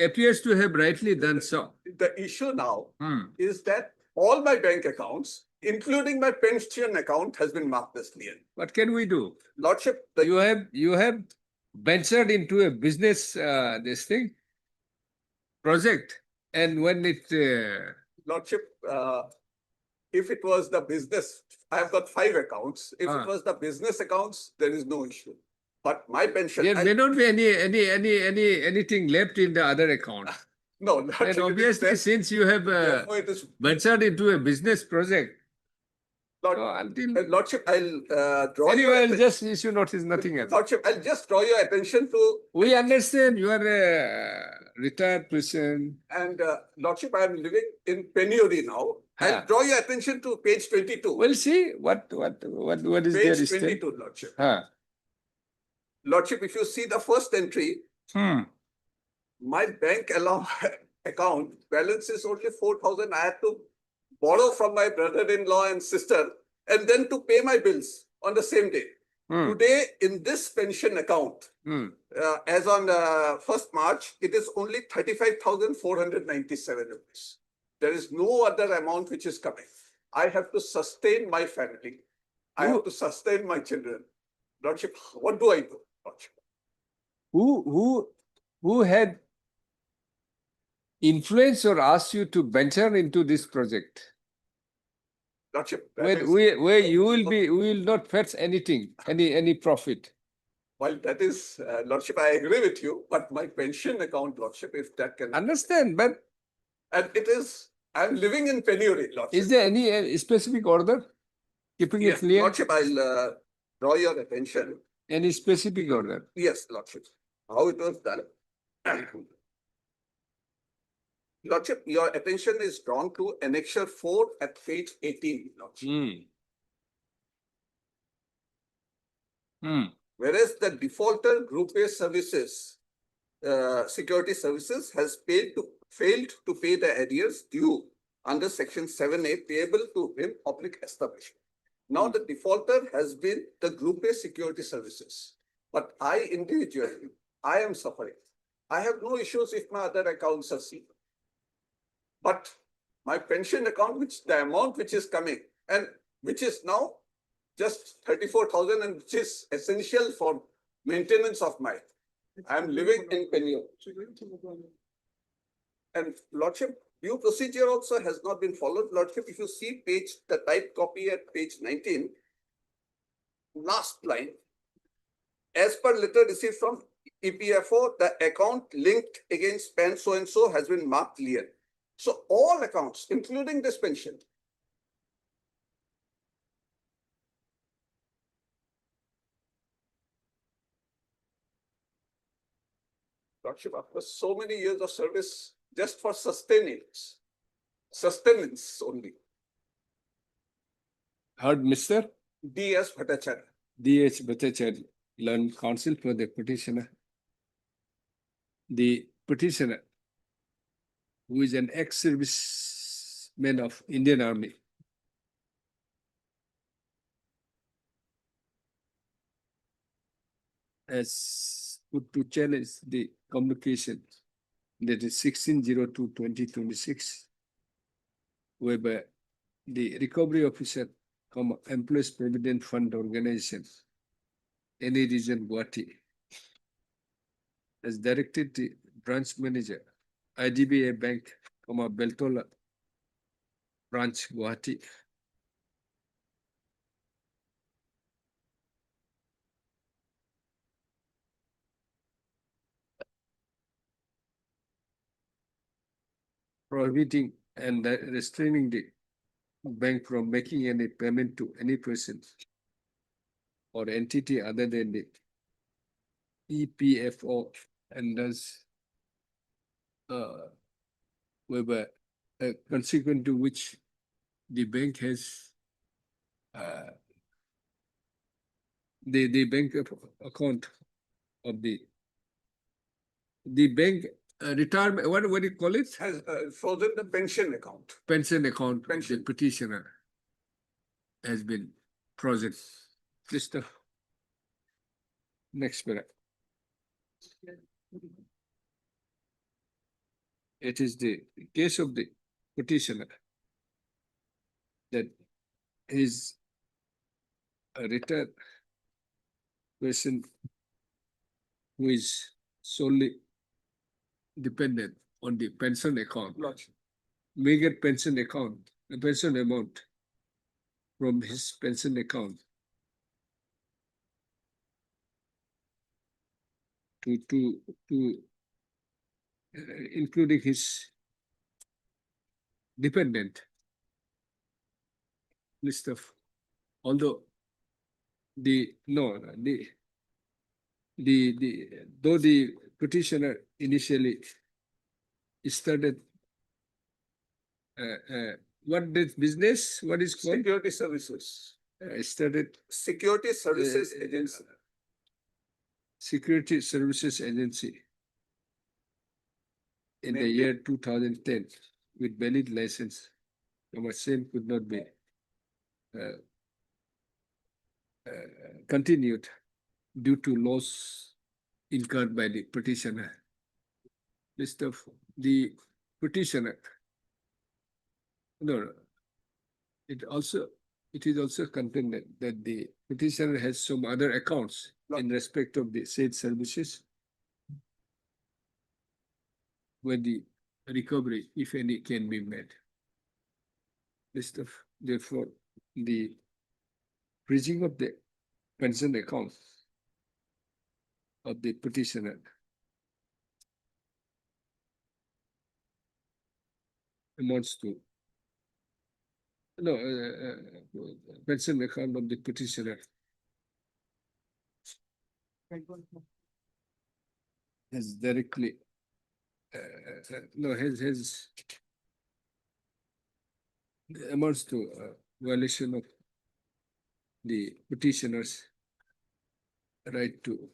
Appears to have rightly done so. the issue now is that all my bank accounts, including my pension account, has been marked as lien. What can we do? Lordship, You have ventured into a business project, and when it Lordship, if it was the business, I have got 5 accounts. If it was the business accounts, there is no issue. But my pension, there may not be anything left in the other account. no, And Lordship, obviously, since you have therefore it is ventured into a business project, Lord, so until Lordship, I'll draw anyway, your I'll atten- just issue notice, nothing else. Lordship, I'll just draw your attention to, We understand you are a retired person. and Lordship, I am living in penury now. I'll draw your attention to page 22. We'll see what is there. Page 22, Lordship. Huh. Lordship, if you see the first entry, my bank account balance is only 4,000. I had to borrow from my brother-in-law and sister and then to pay my bills on the same day. Today, in this pension account, as on 1st March, it is only 35,497 rupees. There is no other amount which is coming. I have to sustain my family. I have to sustain my children. Lordship, what do I do, Lordship? Who had influenced or asked you to venture into this project? Lordship, Where you will not fetch anything, any profit. well, that is, Lordship, I agree with you, but my pension account, Lordship, if that can... Understand, but... And it is, I'm living in penury, Lordship. Is there any specific order? Keeping it Yes, clear? Lordship, I'll draw your attention. Any specific order? Yes, Lordship. How it was done. Lordship, your attention is drawn to Annexure 4 at page 18, Lordship. Whereas the defaulter Group A services, security services has failed to pay the arrears due under section 7A payable to him public establishment. Now the defaulter has been the Group A security services, but I individually, I am suffering. I have no issues if my other accounts are seen. But my pension account, the amount which is coming and which is now just 34,000 and which is essential for maintenance of my, I am living in penury. And Lordship, due procedure also has not been followed. Lordship, if you see the type copy at page 19, last line, as per letter received from EPFO, the account linked against PAN so-and-so has been marked lien. So all accounts, including this pension, Lordship, after so many years of service, just for sustenance only. Heard Mr. D.S. Bhattacharya. D.H. Bhattacharya, learned counsel for the petitioner. The petitioner, who is an ex-serviceman of Indian Army, has put to challenge the communication that is 1602/2026, whereby the recovery officer, Employees Provident Fund Organization, any region Gauhati, has directed the branch manager, IDBI Bank, Beltola branch Gauhati, prohibiting and restraining the bank from making any payment to any person or entity other than the EPFO, and thus whereby consequent to which the bank has the bank account of the bank retirement, what do you call it? Has frozen the pension account. Pension account, Pension. the petitioner has been frozen. This the next paragraph. It is the case of the petitioner that is a retired person who is solely dependent on the pension account, may get pension account, the pension amount from his pension account to including his dependent list of, although though the petitioner initially started what this business, what is called? Security services. Started Security Services Agency. Security Services Agency in the year 2010 with valid license. Same could not be continued due to loss incurred by the petitioner. List of the petitioner. No, it is also contended that the petitioner has some other accounts in respect of the said services where the recovery, if any, can be made. List of, therefore, the freezing of the pension account of the petitioner amounts to pension account of the petitioner has directly has amounts to violation of the petitioner's right to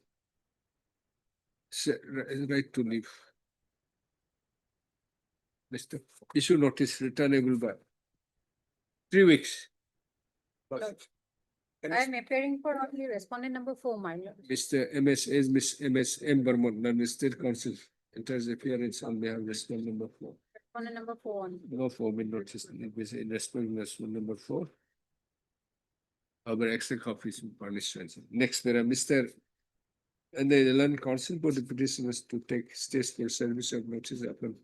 live. Mr. Issue notice returnable by 3 weeks. I am appearing for only respondent number 4, my lord. Mr. Miss MS M. Burman, London State Council, enters appearance on behalf of respondent number 4. Respondent number 4 only. No formal notice in respondent number 4. Our extra copies in furnished. Next, there are Mr. and the Land Council for the petitioners to take states for service of notice upon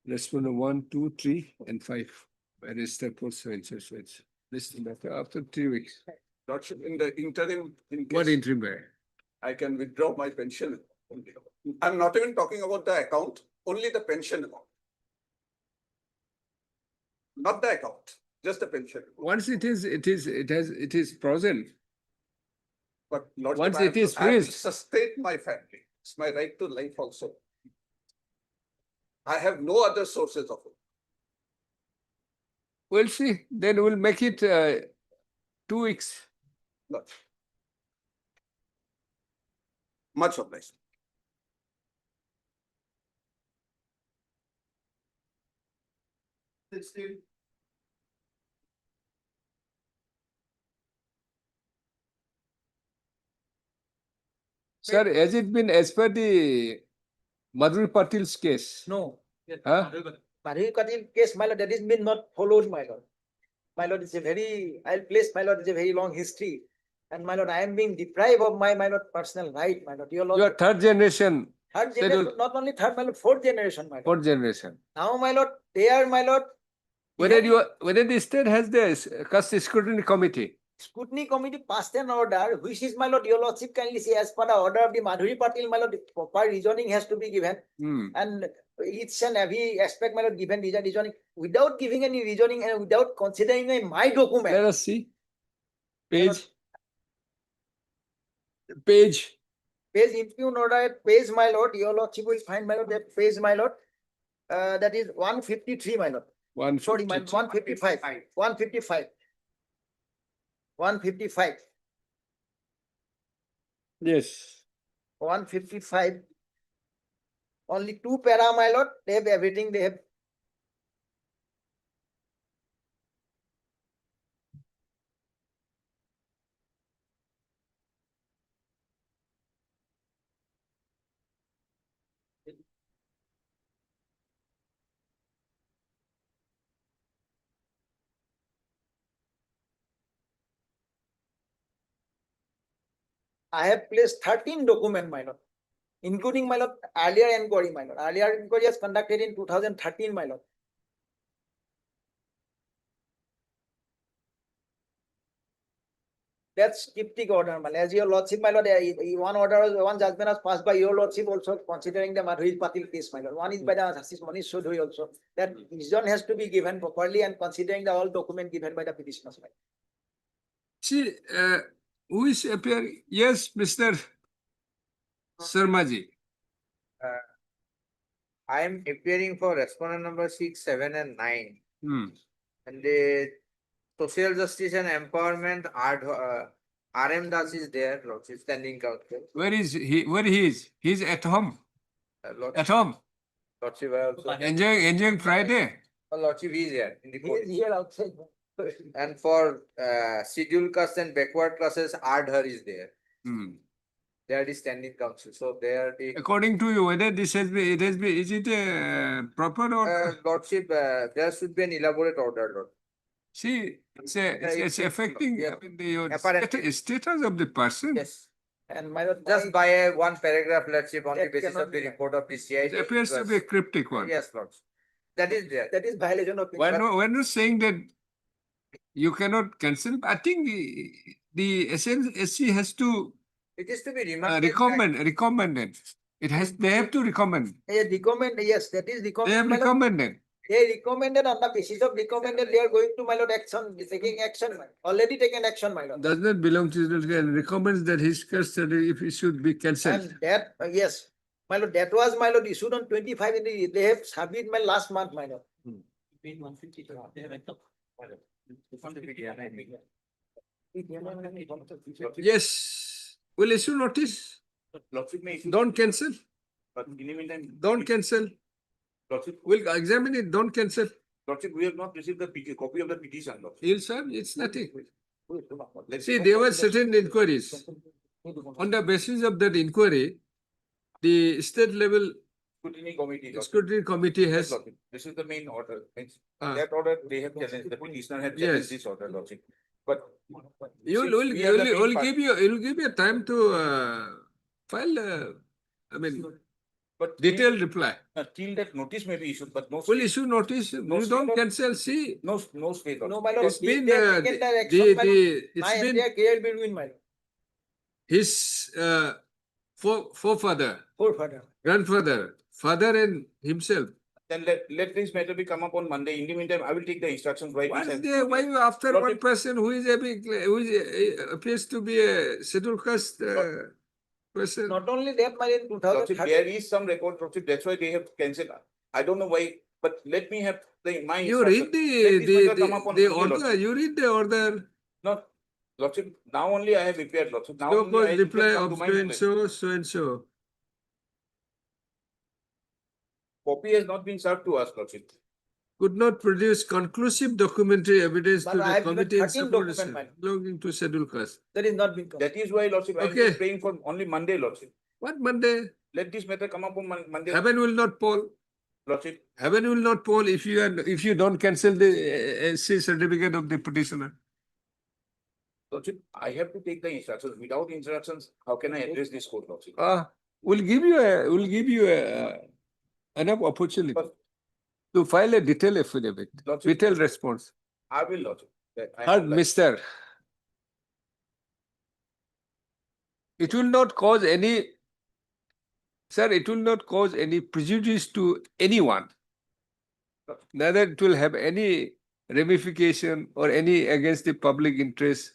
respondent 1, 2, 3, and 5. Register for service. This matter after 3 weeks. Lordship, in the interim, What interim period? I can withdraw my pension. Only. I'm not even talking about the account, only the pension account. Not the account, just the pension. Once it is frozen. But Lordship, Once I have it is to- I have to freezed. sustain my family. It's my right to life also. I have no other sources of it. We'll see. Then we'll make it 2 weeks. But much obliged. Sir, has it been as per the Madhuri Patil's case? No. Huh? Madhuri Patil case, my lord, that is been not followed, my lord. My lord, it's a very, I'll place, my lord, it's a very long history. And my lord, I am being deprived of my lord, personal right, my lord. Your lord, You are third generation, third schedule- generation, not only third, my lord, fourth generation, my lord. fourth generation. Now, my lord, they are, my lord, Whether the state has this cast scrutiny committee. scrutiny committee passed an order, which is, my lord, your lordship kindly say, as per the order of the Madhuri Patil, my lord, proper reasoning has to be given. Hmm. And each and every aspect, my lord, given reasoning, without giving any reasoning and without considering my document. Let us see. Page. Page. Page impugn order, page, my lord, your lordship will find, my lord, that page, my lord, that is 153, my lord. Sorry, my 155, 155. 155, Yes. 155. Only 2 para, my lord, they have everything, they have. I have placed 13 document, my lord, including, my lord, earlier inquiry, my lord. Earlier inquiry was conducted in 2013, my lord. That's cryptic order, my lord. As your lordship, my lord, one order, one judgment was passed by your lordship also, considering the Madhuri Patil case, my lord. One is by the Justice Manish Sodhui also. That reason has to be given properly and considering the all document given by the petitioners, my lord. See, who is appearing? Yes, Mr. Sarmaji. I am appearing for respondent number 6, 7, and 9. Hmm. And the social justice and empowerment RM Das is there, Lordship, standing counsel. Where is he? Where he is? He's at home. At home. Lordship, I also. Enjoying Friday. Lordship is here in the He court. is here outside. And for scheduled caste and backward classes, Ardhar is there. Hmm. They are the standing counsel. So they are the According to you, whether this has been, is it proper or? Lordship, there should be an elaborate order, Lord. See, it's affecting yeah. I mean, the Apparently. status of the person. Yes. And my lord, Just by a one paragraph, Lordship, on the That basis cannot of the be done. report of the CID. It appears to be a cryptic one. Yes, Lord. That is there. that is violation of. We're not saying that you cannot cancel. I think the SC has to It is to be remanded. recommended. They have to recommend. They recommend, yes, that is They recommended. have my lord. recommended. They recommended on the basis of recommended, they are going to, my lord, action, taking action, already taken action, my lord. Does not belong to the and recommends that his custody if it should be cancelled. And that, yes, my lord, that was, my lord, issued on 25, they have submitted my last month, my lord. Yes, will issue notice. Lordship may issue. Don't cancel. But in the meantime. Don't cancel. Lordship, We'll examine it. Don't cancel. Lordship, we have not received the copy of the petition. Lordship. He'll serve. It's nothing. Let's See, there were certain inquiries. On the basis of that inquiry, the state level Scrutiny committee. Lordship. scrutiny committee Yes, has. Lordship. This is the main order. Means Ah. that order they have challenged. The petitioner had Yes. challenged this order, Lordship. But You'll we are the main part. give you time to file. I mean, But detailed reply. till that notice may be issued, but no. Will issue notice. You don't state- cancel. See, No stay. No, Lordship. my lord, it's been they have taken that action, my lord. it's My been entire career between my lord. his forefather, Forefather. grandfather, father, and himself. Then let this matter be come up on Monday. In the meantime, I will take the instructions by Why this. why after Lordship- one person who is appears to be a scheduled caste Question. Not only that, my in two thousand Lordship, there is some record, Lordship, that's why they have cancelled. I don't know why, but let me have my You read instruction. Let this matter come up on the Monday, order, Lordship. you read the order. No, Lordship, now only I have prepared, Lordship. Now No only cause I reply come to of my so and knowledge. so, so and so. Copy has not been served to us, Lordship. Could not produce conclusive documentary evidence But to I the have given committee in 13 support document, man. belonging to scheduled caste. That is not been. That is why, Lordship, I am Okay. just praying for only Monday, Lordship. What Monday? Let this matter come up on Monday, Heaven will not fall. Lordship. Heaven will not fall if you don't cancel the SC certificate of the petitioner. Lordship, I have to take the instructions. Without instructions, how can I address this court, Lordship? We'll give you enough opportunity But- to file a detailed affidavit, Lordship, detailed response. I will, Lordship. I Heard, know that. Mister. It will not cause any, sir, it will not cause any prejudice to anyone. Neither it will have any ramification or any against the public interest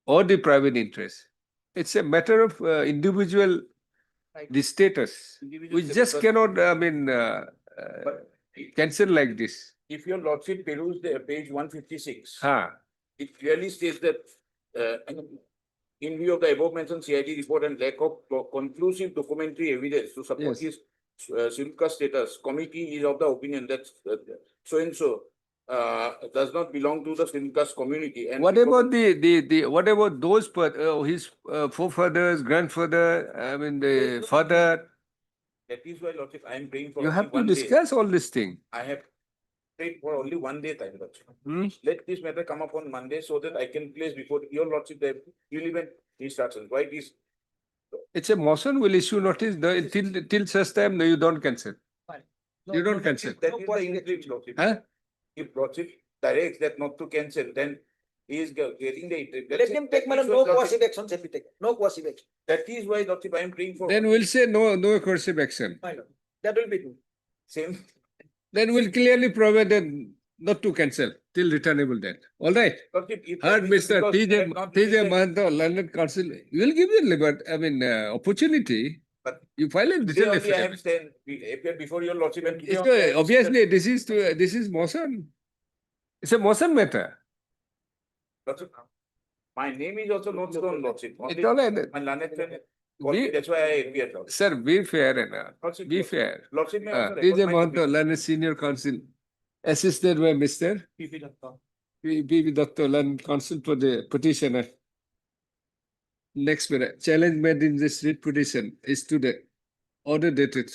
or the private interest. It's a matter of individual, the status. Individual We status, just but- cannot, But cancel like this. if your Lordship peruse the page 156, Huh. it clearly states that in view of the above mentioned CID report and lack of conclusive documentary evidence to support Yes. his Silka status, committee is of the opinion that so and so does not belong to the Silka's community. And What about what about those his forefathers, grandfather, I mean the father? that is why, Lordship, I am praying for You only have to one day. discuss all this thing. I have prayed for only one day time, Lordship. Hmm? Let this matter come up on Monday so that I can place before your Lordship the relevant instructions. Why it is It's a motion will issue notice till such time no, you don't cancel. No, You don't no, cancel. that No is the possible English, Lordship. Huh? If Lordship directs that not to cancel, then he is getting the. Let him take, madam, no coercive action shall be taken. No coercive action. That is why, Lordship, I am praying for. Then we'll say no coercive action. My lord. That will be true. Same. Then we'll clearly provide that not to cancel till returnable debt. All right. Lordship, if Heard, that is Mr. because T.J. you have not received the- Mahanta, London Council. We'll give you opportunity. But You file a today detailed only I have affidavit. said, we appeared before your Lordship and today It's only I have obviously this is motion. It's a motion matter. Lordship, my name is also not shown, Lordship. It's Only all right. my learned friend We- called me, that's why I appeared, Lordship. Sir, be fair enough. Lordship, Be fair. Lordship may also T.J. record my Mahanta, copy. London Senior Counsel, assisted by Mr. P.V. Datta, London Counsel for the petitioner. Next minute, challenge made in this writ petition is to the order dated.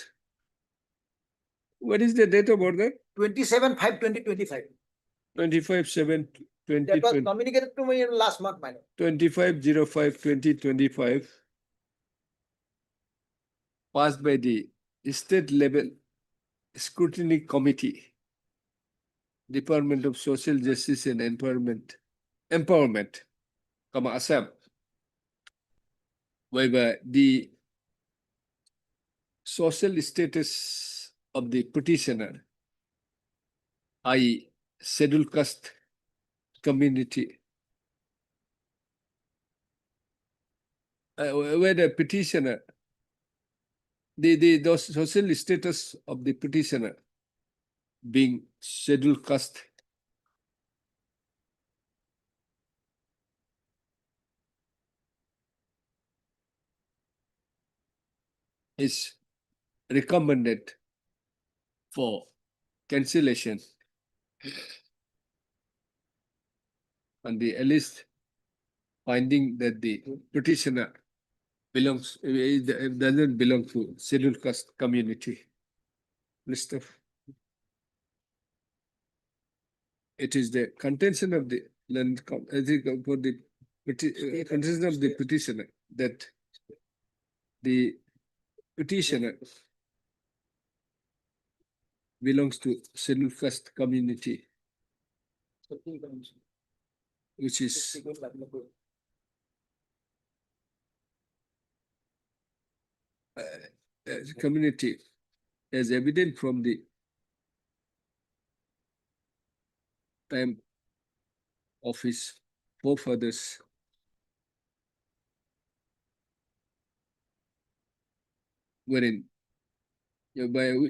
What is the date of order? 27/5/2025. 25/7/2020. That was communicated to me in last month, my lord. 25/05/2025. Passed by the state level scrutiny committee, Department of Social Justice and Empowerment, Assam, whereby the social status of the petitioner, i.e. scheduled caste community, where the petitioner, the social status of the petitioner being scheduled caste is recommended for cancellation on the alleged finding that the petitioner doesn't belong to scheduled caste community. List of. It is the contention of the for the contention of the petitioner that the petitioner belongs to scheduled caste community, which is community as evident from the time of his forefathers wherein by in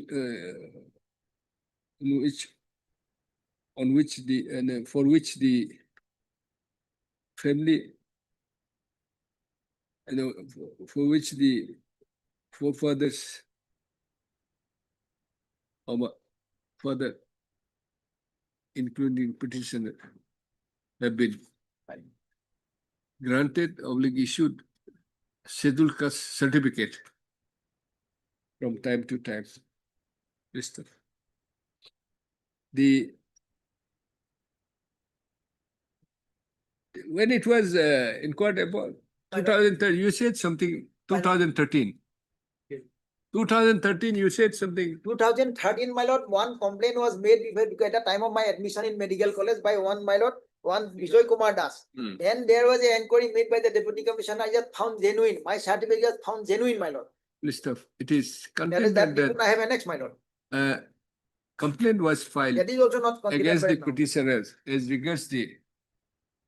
which on which the and for which the family for which the forefathers of father, including petitioner, have been granted or issued scheduled caste certificate from time to time. Mr. When it was inquired about 2013, you said something 2013. 2013, you said something. 2013, my lord, one complaint was made before, at the time of my admission in medical college by one, my lord, one Vijay Kumar Das. Then there was an inquiry made by the deputy commissioner. I just found genuine. My certificate just found genuine, my lord. List of it is That is contained that that report I have annexed, my lord. complaint was filed That is also not considered against the right now. petitioners as regards the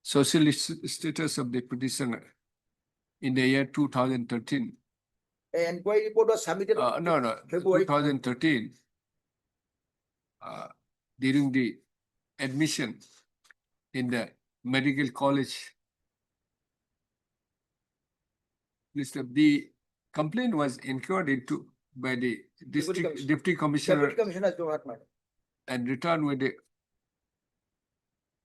social status of the petitioner in the year 2013. An inquiry report was submitted. No, February. 2013. During the admission in the medical college, the complaint was inquired into by the district deputy commissioner Deputy commissioner has not, madam. and returned with the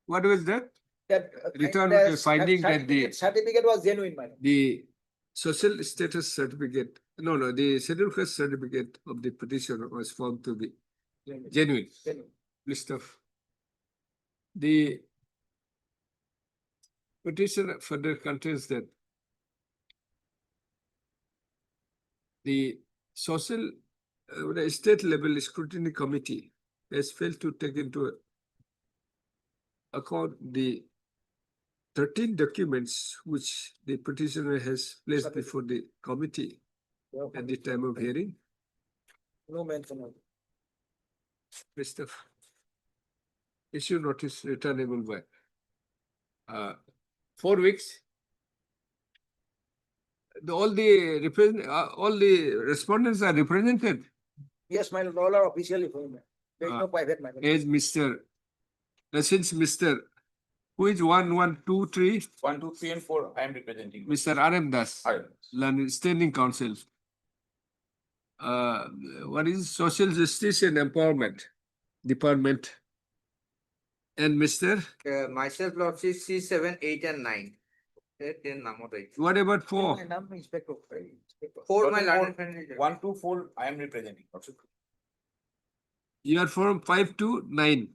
what was that? That Return with a finding that certificate was genuine, madam. the social status certificate, the scheduled caste certificate of the petitioner was found to be genuine. List of the petitioner further contains that the social the state level scrutiny committee has failed to take into account the 13 documents which the petitioner has placed before the committee at the time of hearing. No mention of it. List of issue notice returnable by 4 weeks. All the respondents are represented. Yes, my lord, all are officially formed. There is no private, my lord. As since Mr. Who is 1, 1, 2, 3? 1, 2, 3, and 4. I am representing. Mr. R.M. Das, R.M. Standing Council. What is Social Justice and Empowerment Department? And Mr. Myself, Lordship, C7, 8, and 9. What about 4? My name is Inspector. 4, my learned friend. 1, 2, 4. I am representing. You are from 5 to 9.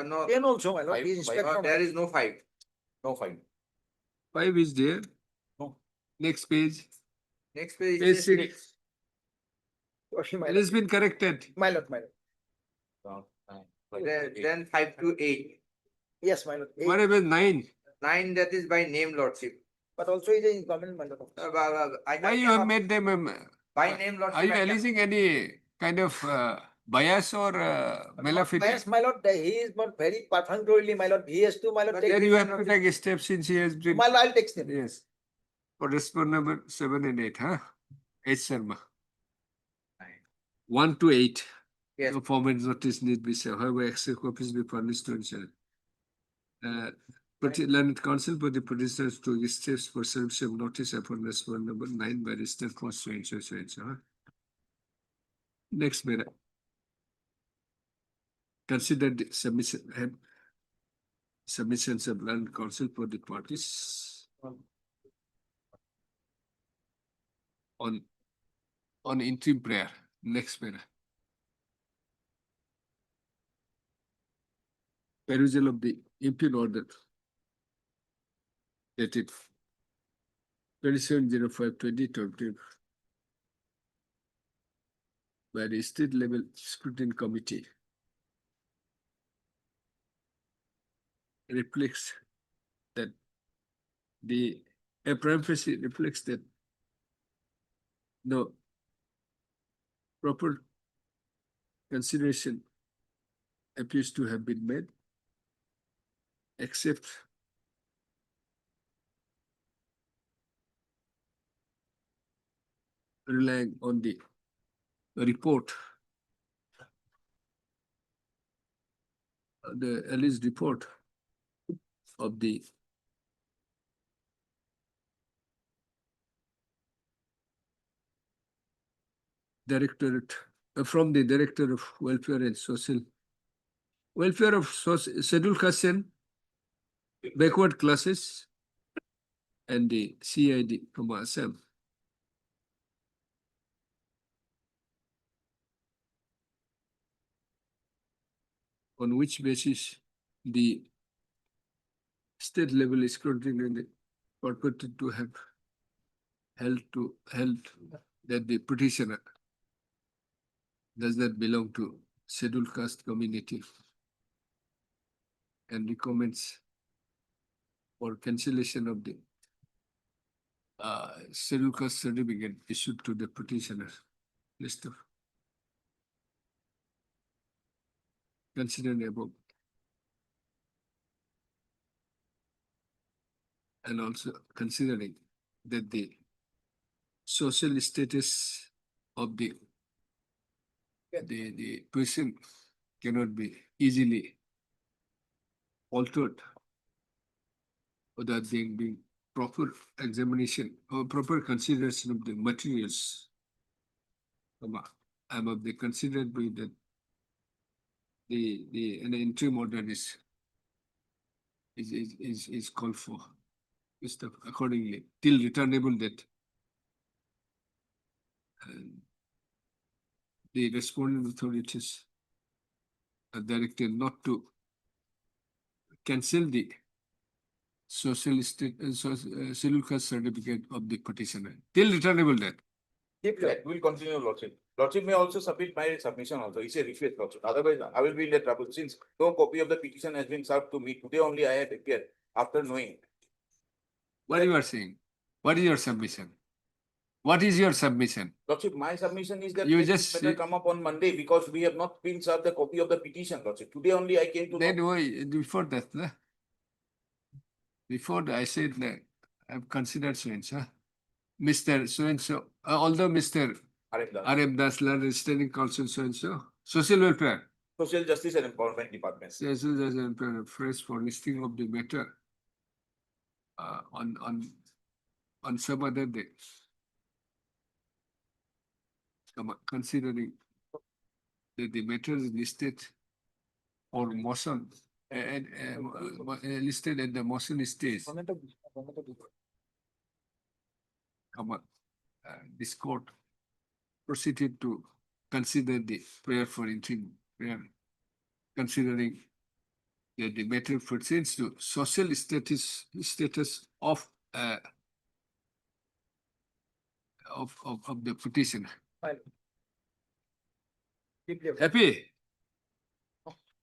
No, 10 also, my lord. Five, He is five. inspector. there is no 5. No, 5. 5 is there. No. Next page. Next page Page is 6. Okay, my It lord. has been corrected. My lord, my lord. then 5 to 8. Yes, my lord. What about 9? 9, that is by name, Lordship. But also is in common, my lord. Why you have made them? By name, Lordship. Are you I can- alleging any kind of bias or malafide? Yes, my lord, he is not very perfunctorily, my lord. He has to, my lord, take. Then you have to take a step since he has been. My lord, I'll take step. Yes. For respond number 7 and 8, huh? H. Sharma. 1 to 8. Yes. No format notice need be served. However, extra copies be furnished to ensure. Learned counsel for the petitioners to give steps for service of notice upon respond number 9 by register for so and so, huh? Next matter. Consider the submissions of learned counsel for the parties on interim prayer. Next matter. Perusal of the impugn order dated 27/05/2020 by the state level scrutiny committee reflects that a prima facie reflects that no proper consideration appears to have been made except relying on the report. The Alice report of the Directorate, from the Director of Welfare and Social Welfare of Scheduled Castes and Backward Classes and the CID from Assam. On which basis the state level scrutiny purported to have held that the petitioner does not belong to scheduled caste community and recommends for cancellation of the scheduled caste certificate issued to the petitioner. List of considered above. And also considering that the social status of the person cannot be easily altered without there being proper examination or proper consideration of the materials. I'm of the considered by that an interim order is called for. Accordingly, till returnable that the respondent authorities are directed not to cancel the scheduled caste certificate of the petitioner till returnable that. We'll continue, Lordship. Lordship may also submit my submission also. It's a request, Lordship. Otherwise, I will be in the trouble since no copy of the petition has been served to me. Today only I had appeared after knowing. What you are saying? What is your submission? What is your submission? Lordship, my submission is that You this just matter come up on Monday because we have not been served the copy of the petition, Lordship. Today only I came to know. then why before that? Before I said that I've considered so and so. Mr. So and so, although Mr. R.M. Daslar is standing counsel so and so, social welfare. Social Justice and Empowerment Department. Social Justice and Empowerment phrase for listing of the matter on some other day. Considering that the matter is listed or motion and listed at the motion stage. This court proceeded to consider the prayer for interim prayer, considering that the matter pertains to social status of the petitioner. Happy?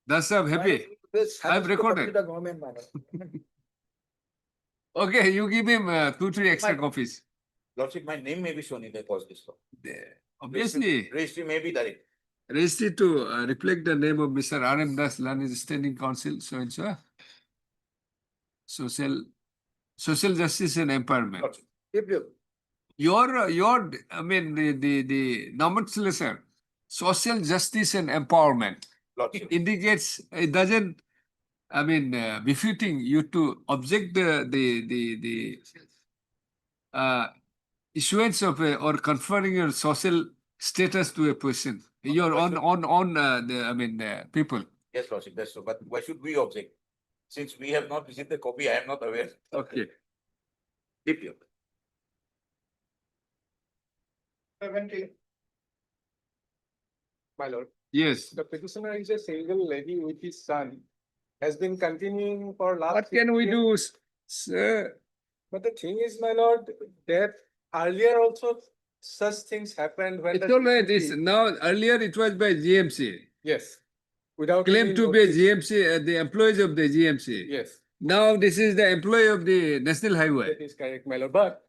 That's happy. I've recorded. The government, Okay, you give him 2-3 extra copies. Lordship, my name may be shown in the cause list. Obviously, Registry may be direct. registry to reflect the name of Mr. R.M. Das Lan is standing counsel, so and so. Social justice and empowerment. Lordship. Your, I mean, the nomenclature, social justice and empowerment Lordship. indicates, it doesn't, I mean, befitting you to object the issuance of or conferring your social status to a person, your people. Yes, Lordship, that's so. But why should we object? Since we have not received the copy, I am not aware. Okay. Deeply. 17. My lord, Yes. the petitioner is a single lady with his son, has been continuing for last. What can we 6 do, years. sir? But the thing is, my lord, that earlier also such things happened when. It's the all right. TCP Now, earlier it was by GMC. Yes. Without. Claimed any to be notice. GMC, the employees of the GMC. Yes, Now this is the employee of the National Highway. that is correct, my lord. But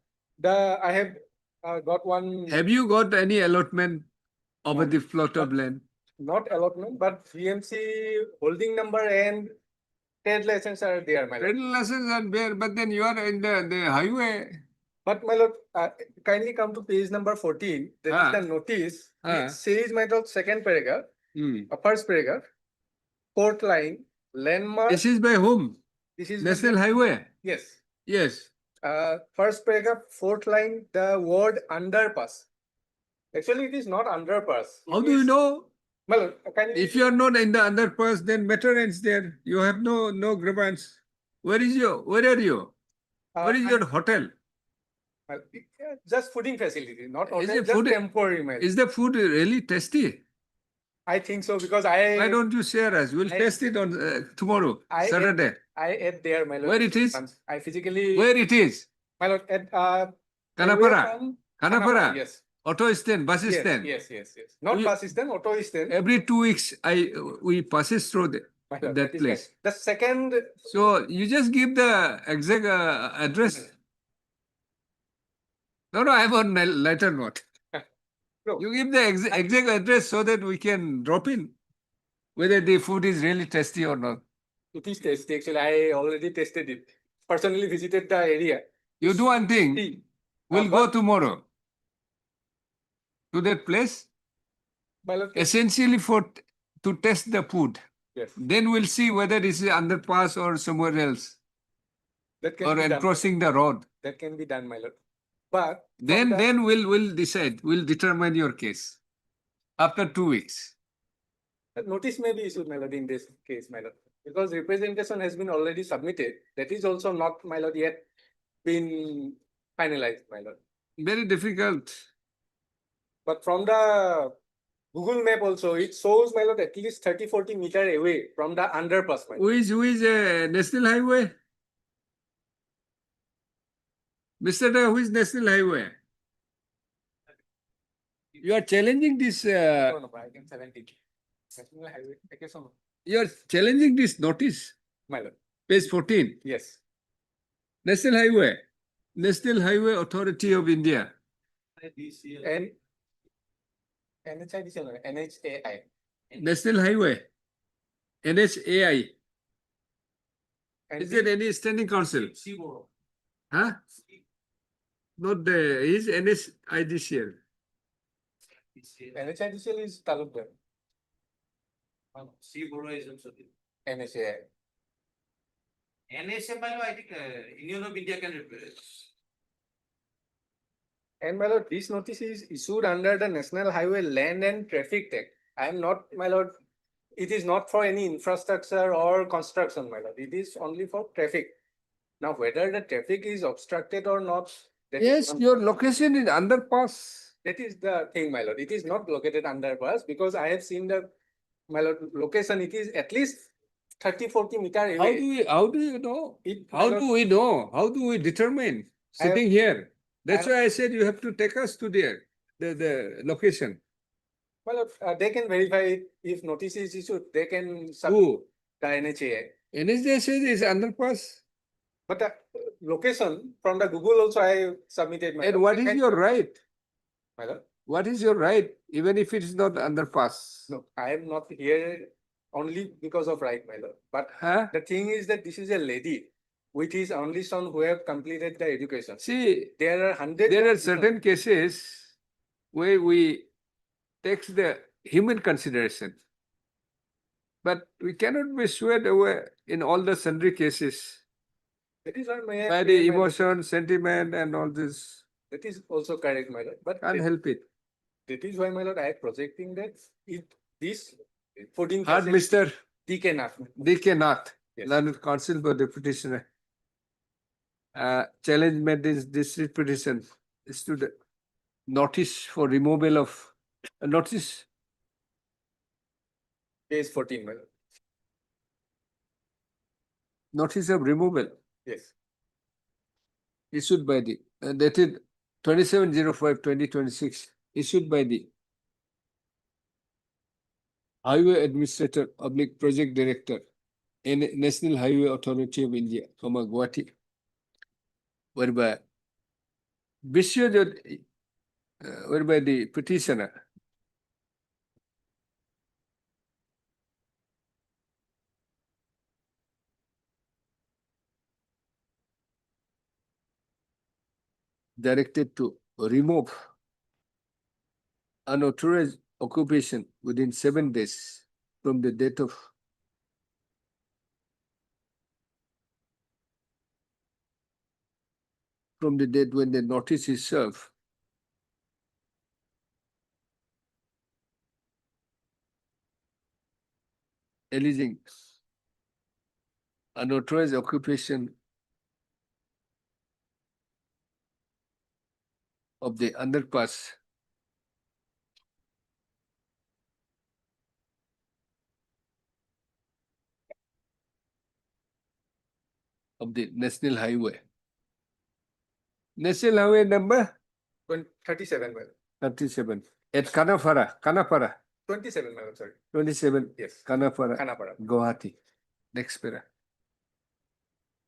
I have got one. Have you got any allotment over No. the plot of land? Not allotment, but GMC holding number and trade license are there, my lord. Federal license are there, but then you are in the highway. But my lord, kindly come to page number 14. There is Ah. the notice. Ah. It says, my lord, second paragraph, Hmm. first paragraph, fourth line, landmark. This is by whom? This is National Highway? Yes. Yes. First paragraph, fourth line, the word underpass. Actually, it is not underpass. How do you know? My lord, kindly. If you are not in the underpass, then matter ends there. You have no grievance. Where are you? Where is your hotel? Just fooding facility, not Is hotel, it just food- temporary. My lord. Is the food really tasty? I think so because Why don't you share us? We'll I- test it on tomorrow, I Saturday. I ate there, my lord. Where it is? once. I physically. Where it is? My lord, at Kanapara? away from Kanapara? Yes. Auto stand, bus Yes, stand. yes, yes, yes. Not We- bus stand, auto stand. Every 2 weeks, we passes through My lord, that is place. right. The second. So you just give the exact address. No, I'm on letter note. No. You give the exact address so that we can drop in whether the food is really tasty or not. It is tasty. Actually, I already tasted it. Personally visited the area. You do one thing. Tasty. We'll go but- tomorrow to that place, My lord, essentially to test the food. yes. Then we'll see whether this is underpass or somewhere else That can or be done. crossing the road. That can be done, my lord. But Then we'll decide. We'll determine your case after 2 weeks. notice may be issued, my lord, in this case, my lord, because representation has been already submitted. That is also not, my lord, yet been finalized, my lord. Very difficult. But from the Google map also, it shows, my lord, at least 30-40 meter away from the underpass, my lord. Who is National Highway? Mr. Da, who is National Highway? You are challenging this. No, no, I can 70. National Highway, okay, so no. You are challenging this notice. My lord, Page 14. yes. National Highway. National Highway Authority of India. And NHAI. National Highway. NHAI. And Is there any standing council? Huh? Not the, is NHIDCL. NHIDCL is Talukdar. NHAI. I think Union of India can replace. And my lord, this notice is issued under the National Highway Land and Traffic Act. I am not, my lord, it is not for any infrastructure or construction, my lord. It is only for traffic. Now, whether the traffic is obstructed or not. that is Yes, one- your location is underpass. That is the thing, my lord. It is not located underpass because I have seen the, my lord, location. It is at least 30-40 meter away. How do you know? It, my How lord, do we know? How do we determine? I have- Sitting here. That's I why I said you have to take us to there, the location. my lord, they can verify it. If notice is issued. They can submit Who? the NHAI. NHJ says is underpass. But the location from the Google also I submitted. My And lord. what They is can- your right? My lord? What is your right, even if it is not underpass? No, I am not here only because of right, my lord. But Huh? the thing is that this is a lady with his only son who have completed the education. See, There are hundreds. there are of certain cases where we take the human consideration. But we cannot be swayed away in all the sundry cases That is what may I by pray, the my lord. emotion, sentiment, and all this. That is also correct, my lord. But Can't help it. that is why, my lord, I am projecting that this fooding Hard, facility, Mr. they cannot. D.K. Nath, Yes. Learned Counsel for the petitioner. Challenge made this petition is to the notice for removal of notice. Case 14, my lord. Notice of removal Yes. issued by the dated 27/05/2026, issued by the Highway Administrator / Project Director National Highway Authority of India, Gauhati, whereby whereby the petitioner directed to remove unauthorized occupation within 7 days from the date of when the notice is served. Alleging unauthorized occupation of the underpass of the national highway. National highway number 37, madam. 37 at Kanapara, 27, madam, sorry. 27 Yes. Kanapara, Khanapara. Gauhati. Next para.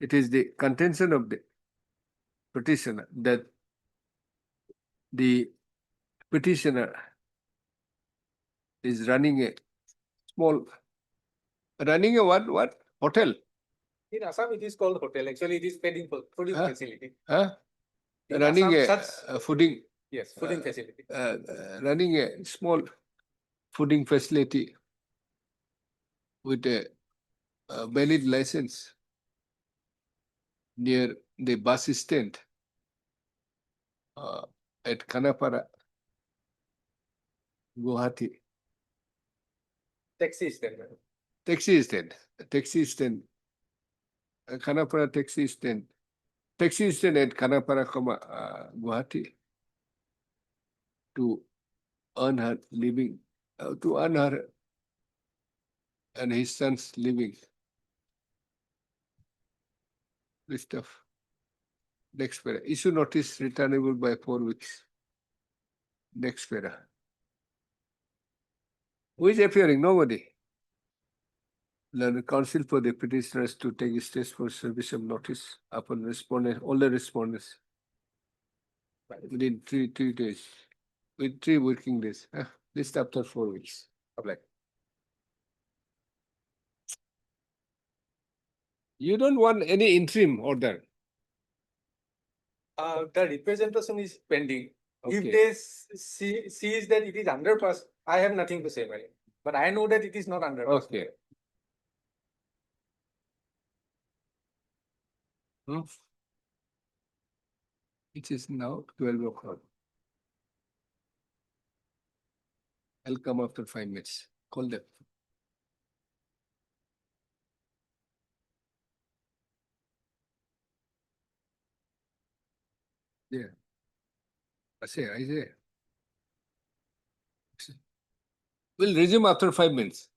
It is the contention of the petitioner that the petitioner is running a what? Hotel. In Assam, it is called hotel. Actually, it is feeding Huh? facility. Huh? In Running Assam, a fooding. Yes, fooding facility. Running a small fooding facility with a valid license near the bus stand at Kanapara, Gauhati. Taxi stand, madam. Taxi stand. Kanapara taxi stand. Taxi stand at Kanapara, Gauhati to earn her living, to earn her and his son's living. This stuff. Next para. Issue notice returnable by 4 weeks. Next para. Who is appearing? Nobody. Learned counsel for the petitioners to take steps for service of notice upon respondent, all the respondents within 3 days, with 3 working days. List after 4 weeks. Apply. You don't want any interim order. The representation is pending. If Okay. they sees that it is underpass, I have nothing to say, madam. But I know that it is not underpass. Okay. It is now 12 o'clock. I'll come after 5 minutes. Call them. Yeah. I say. We'll resume after 5 minutes.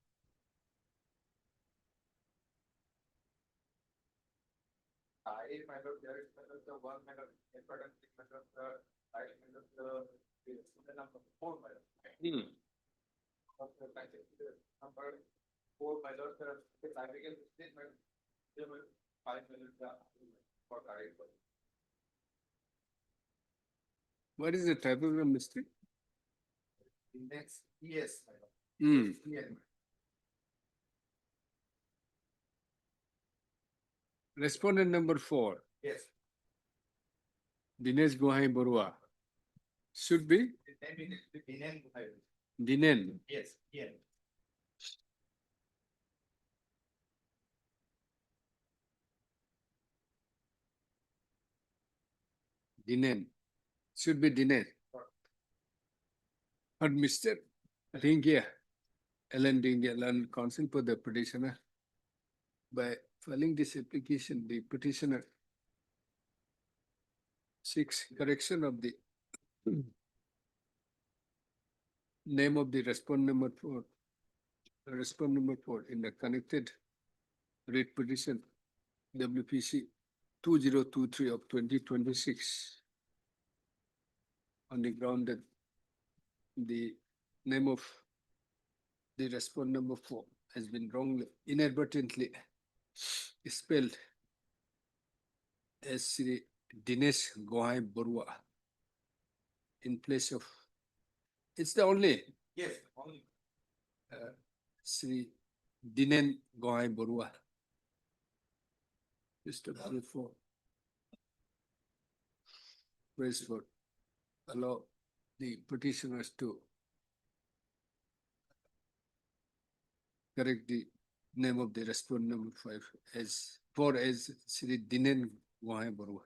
What is the typography mistake? Next, yes, madam. Hmm. Respondent number 4, Yes. Dinesh Gohai Barua. Should be Dinen. Yes, yes. Dinen. Should be Dinen. But Mr. Ringia, Alan Ringia, learned counsel for the petitioner. By filing this application, the petitioner seeks correction of the name of the respondent number 4. Respondent number 4 in the connected writ petition WPC 2023 of 2026 on the ground that the name of the respondent number 4 has been wrongly, inadvertently spelled as Sri Dinesh Gohai Barua in place of, it's the only Yes, only. Sri Dinen Gohai Barua. Just a 4. press for allow the petitioners to correct the name of the respondent number 5 as Sri Dinen Wahe Barua.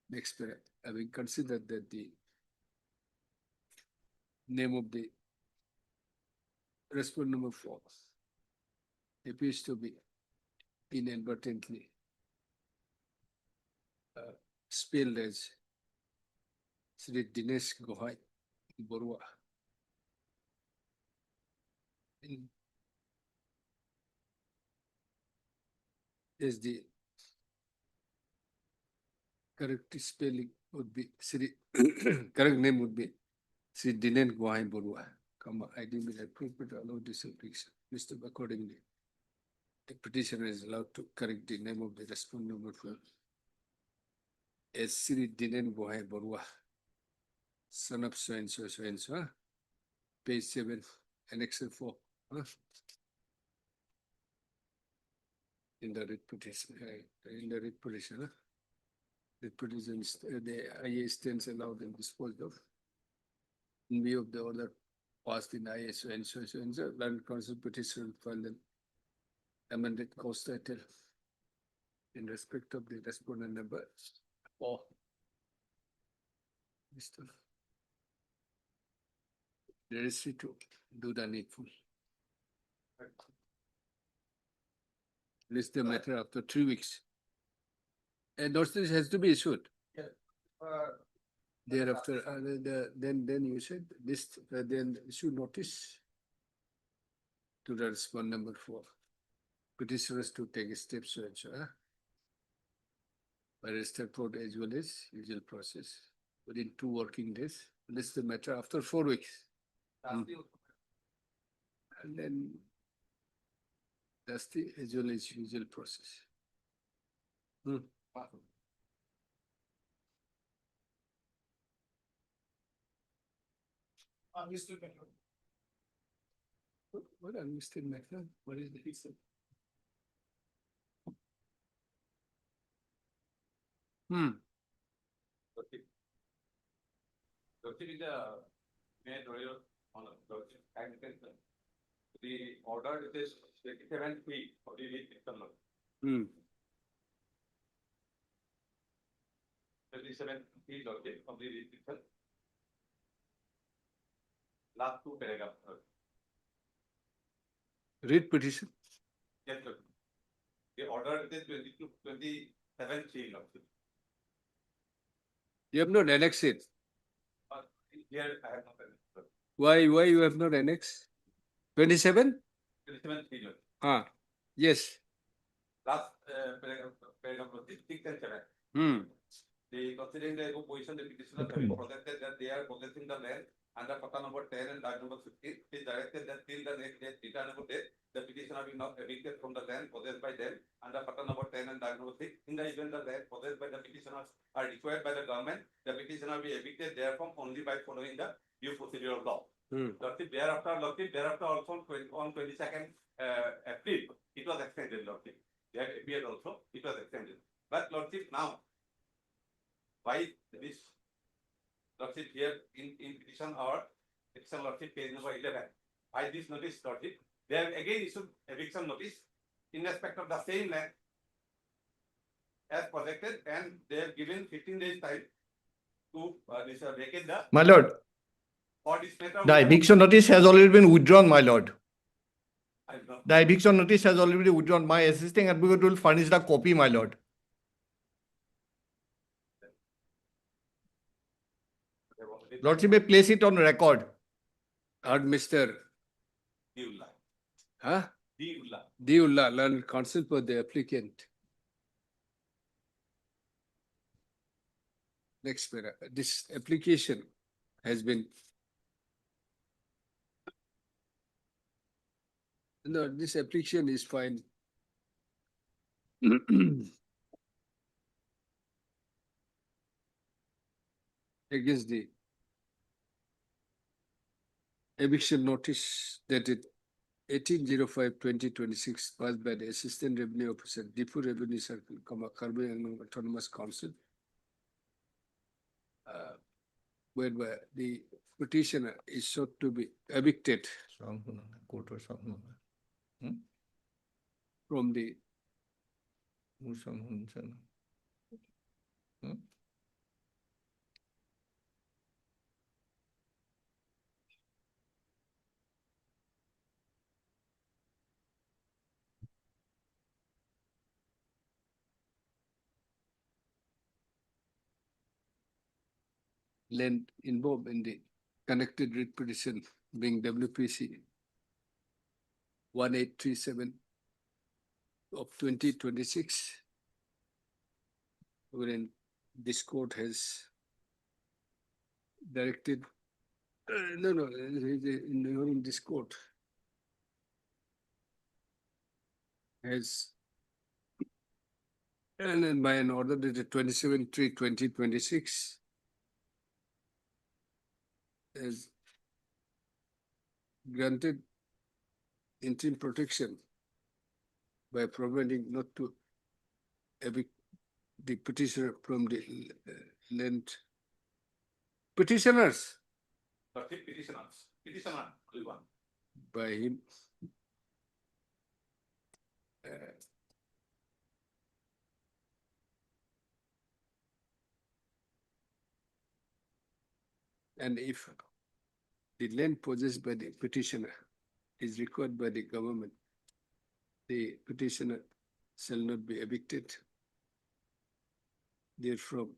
Next paragraph, having considered that the name of the respondent number 4 appears to be inadvertently spelled as Sri Dinesh Gauhati Barua. Is the correct spelling would be Sri correct name would be Sri Dinesh Gauhati Barua, I deem it appropriate to allow this application. Mr. Accordingly, the petitioner is allowed to correct the name of the respondent number 12 as Sri Dinesh Gauhati Barua, son of so and so, page 7, annex 4. In the writ petition, the petitions, the IA stands allowed and disposed of in view of the order passed in IA so and so, land council petition filed an amended cost title in respect of the respondent number 4. Mr. There is to do the needful. List the matter after 3 weeks. And notice has to be issued. Thereafter, then you said list, then issue notice to the respondent number 4. Petitioners to take steps to ensure by registered court as well as usual process within 2 working days. List the matter after 4 weeks. And then that's the as well as usual process. What understood matter? What is the reason? The order it is 27 feet of the lead external. 27 feet of the lead external. Last 2 paragraphs. Read petition. Yes, sir. The order it is 27 feet of it. You have not annexed it. Here I have not annexed, sir. Why you have not annexed? 27? 27 feet. Yes. Last paragraph of 6 and 7. They considering the position the petitioner having protested that they are possessing the land under pata number 10 and tag number 15, it is directed that till the next date, returnable date, the petitioner will not evicted from the land possessed by them under pata number 10 and tag number 6. In the event the land possessed by the petitioners are required by the government, the petitioner will be evicted therefrom only by following the due procedural law. Thereafter also on 22nd April, it was extended, Lordship. They had appeared also, it was extended. But Lordship, now, why this Lordship here in petition or petition Lordship page number 11? Why this notice, Lordship? They have again issued eviction notice in respect of the same land as projected, and they have given 15 days time to vacate the. My lord, For this matter, the eviction notice has already been withdrawn, my lord. The eviction notice has already been withdrawn. My assisting advocate will furnish the copy, my lord. Lordship may place it on record. Heard Mr. Diullah. Diullah, learned counsel for the applicant. Next paragraph. This application has been. No, this application is fine. Against the eviction notice dated 18/05/2026 passed by the Assistant Revenue Officer, Difu Revenue Circle, Karbi Autonomous Council, whereby the petitioner is sought to be evicted from the land involved in the connected writ petition being WPC 1837 of 2026, wherein this court has directed, in this court has, and then by an order dated 27/3/2026, has granted interim protection by providing not to evict the petitioner from the land. Petitioners Petitioner, only one. by him. And if the land possessed by the petitioner is required by the government, the petitioner shall not be evicted therefrom.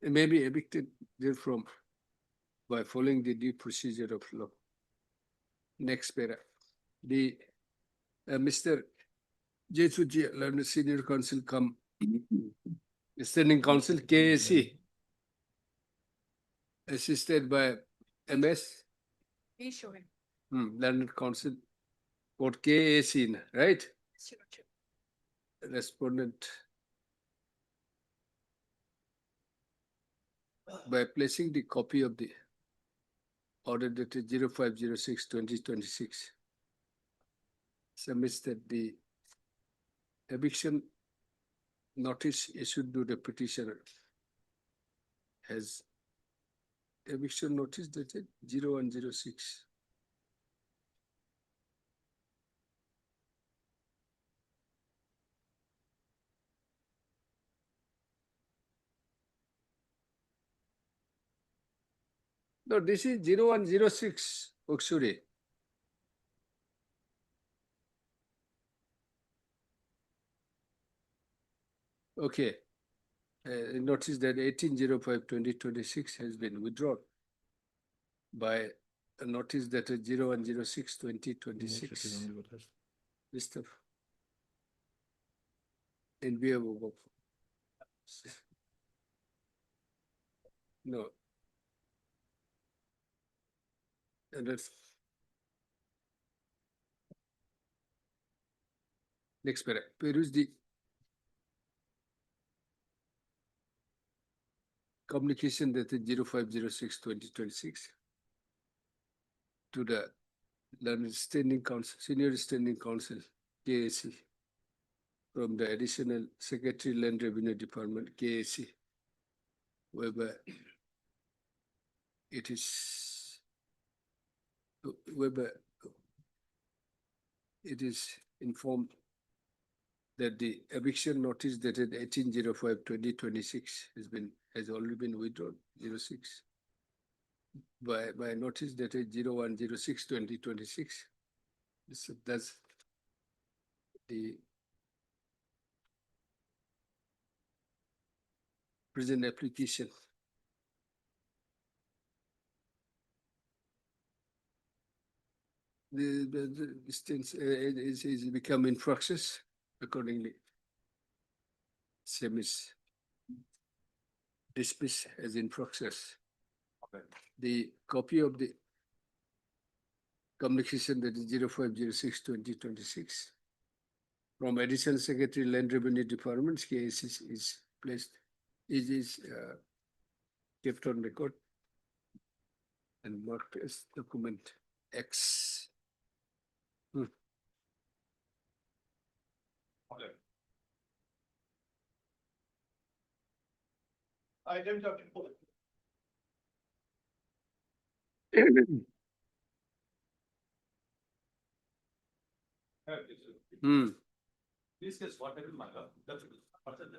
It may be evicted therefrom by following the due procedure of law. Next para. The Mr. Jesuji, learned senior counsel come standing counsel KAC, assisted by MS. He's showing. Learned counsel court KAC, right? Respondent by placing the copy of the order dated 05/06/2026 submits that the eviction notice issued to the petitioner has eviction notice dated 01/06. No, this is 01/06, Uksuri. Okay. Notice that 18/05/2026 has been withdrawn by a notice that is 01/06/2026. Mr. In view of no. And that's next para. Peruse the communication dated 05/06/2026 to the learned standing council, senior standing council, KAC, from the additional secretary land revenue department, KAC, whereby it is informed that the eviction notice dated 18/05/2026 has already been withdrawn, 06, by notice dated 01/06/2026. So that's the present application. The distance is become infructuous accordingly. Same is dismissed as infructuous. Okay. The copy of the communication that is 05/06/2026 from Additional Secretary Land Revenue Department, KAC, is placed, is kept on record and marked as document X. Okay. Item 34. This case, what happened, matter, that's the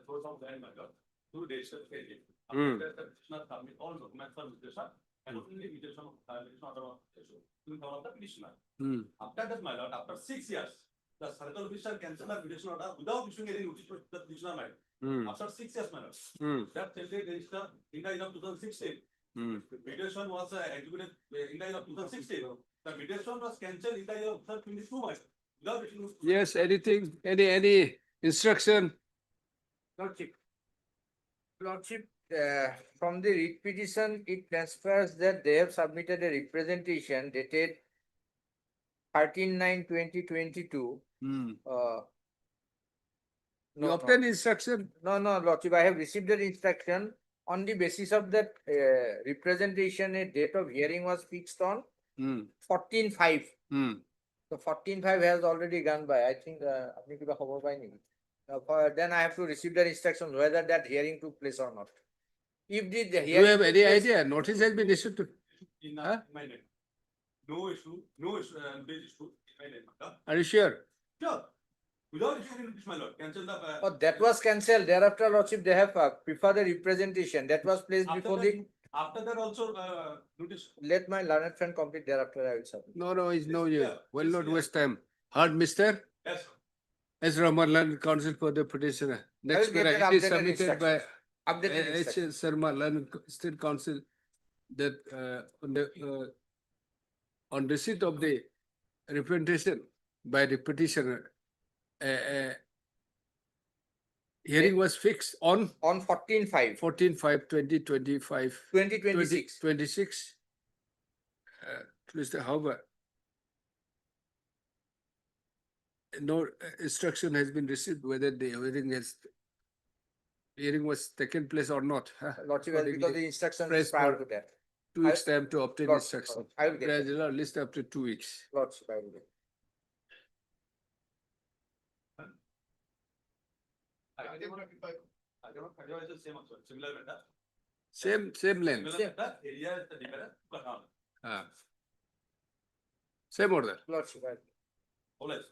source of land matter, to register failure. After that, the petitioner submit all documents for mutation, and only mutation of order of to the of the petitioner. After that, my lord, after 6 years, the circle official cancel the mutation order without issuing any notice to the petitioner, my lord. After 6 years, my lord, that template register in the year of 2016. The mutation was executed in the year of 2016. The mutation was cancelled in the year of 2022, my lord. Without issuing. Yes, anything, any instruction? Lordship, from the writ petition, it transfers that they have submitted a representation dated 13/9/2022. You obtain instruction? No, Lordship, I have received that instruction. On the basis of that representation, a date of hearing was fixed on 14/5. So 14/5 has already gone by. I think apni kiba khobor pai niki? Then I have to receive that instruction whether that hearing took place or not. If the Do hearing you have took any place- idea? Notice has been issued to? In Huh? my name. No issue, base issue in my name. Are you sure? Sure. Without issuing any notice, my lord, cancel the. Oh, that was cancelled. Thereafter, Lordship, they have preferred a representation that was placed After before that- the. After that also, notice. Let my learned friend complete. Thereafter, I will submit. No, it's no It's use. clear. Will It's not clear. waste time. Heard, mister? Yes. S. Ramalan, counsel for the petitioner. Next will get para, that it is updated submitted by Updated H. instruction. Sharma, Learned State Council, that on receipt of the representation by the petitioner, hearing was fixed on On 14/5. 14/5/2025. 2026. 26. Mr. Hauber. No instruction has been received whether the hearing was taken place or not. Lordship, because Accordingly, the instruction is press prior for to that. 2 weeks time to obtain Lord, instruction. I will get that. Gradual list after 2 weeks. Lordship, I will get. I cannot categorize the same also, similar matter. Same length. Similar matter, area is the different, but not. Same order. Lordship, I will. Always.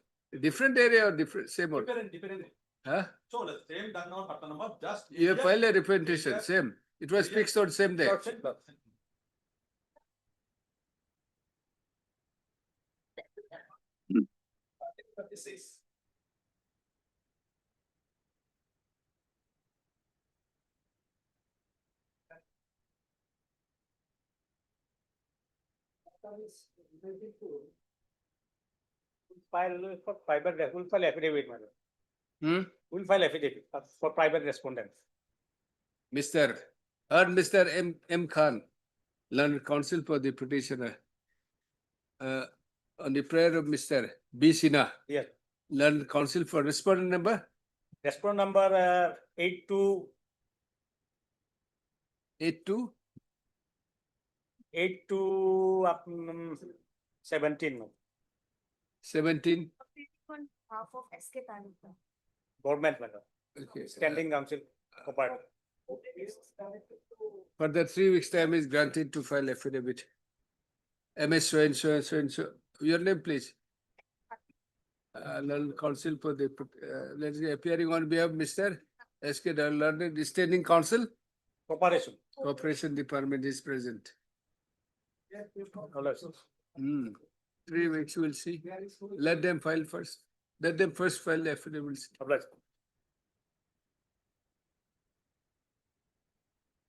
Different area or different same order? Different. Huh? So the same done now, pattern number, just. You have area- filed a representation, area- same. It was area- fixed on same day. Lordship, File for private, we'll file affidavit, madam. We'll file affidavit for private respondents. Mr. M. Khan, learned counsel for the petitioner. On the prayer of Mr. B. Sinha, Yes. learned counsel for respondent number Respondent number 82 82 17. 17. Half of SK Taluka. Government, madam. Okay. Standing council. Corporate. Further 3 weeks time is granted to file affidavit. MS so and so and so and so. Your name, please. Learned counsel for the let's say appearing on behalf of Mr. SK Learned standing counsel. Corporation. Corporation department is present. Lordship. 3 weeks we'll see. Let them file first. Let them first file the affidavits. Lordship.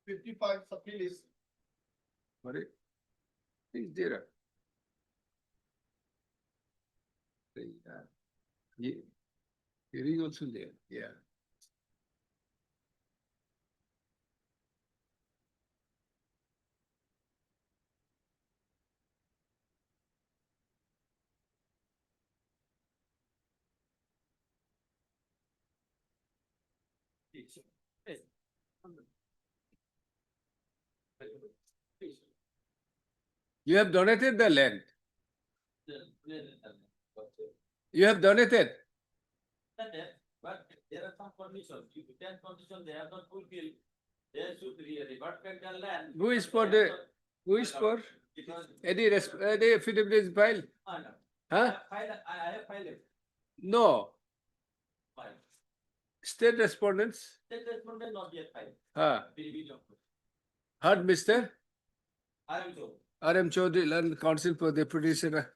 55 appeal is. Sorry. Is there? Hearing also there. Yeah. You have donated the land. You have donated. But there are some conditions. If you can condition, they have not fulfilled. Who is for the, who is for? Any affidavit is filed? Huh? I have filed it. No. State respondents? State respondent not yet filed. Huh. BBD. Heard, Mr. I am so. R.M. Chaudhary, Learned Counsel for the petitioner.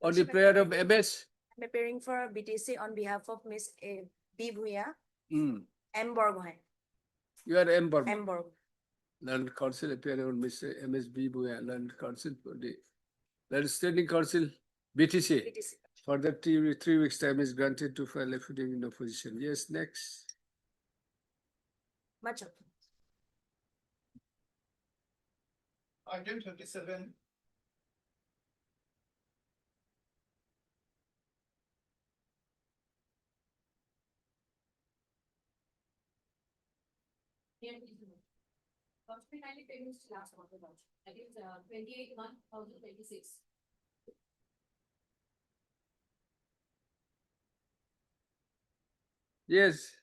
On the prayer of MS? I'm appearing for BTC on behalf of Miss B. Bhuya, Hmm. M. Borgohain. You are M. Burma. M. Borg. Learned Counsel appearing on Mr. M.S.B. Bhuya, Learned Counsel for the Learned Standing Counsel, BTC. BTC. For that 3 weeks time is granted to file affidavit in opposition. Yes, next. Much of. Item 27. Hospitality payments to last month, that is 28/1/2026. Yes.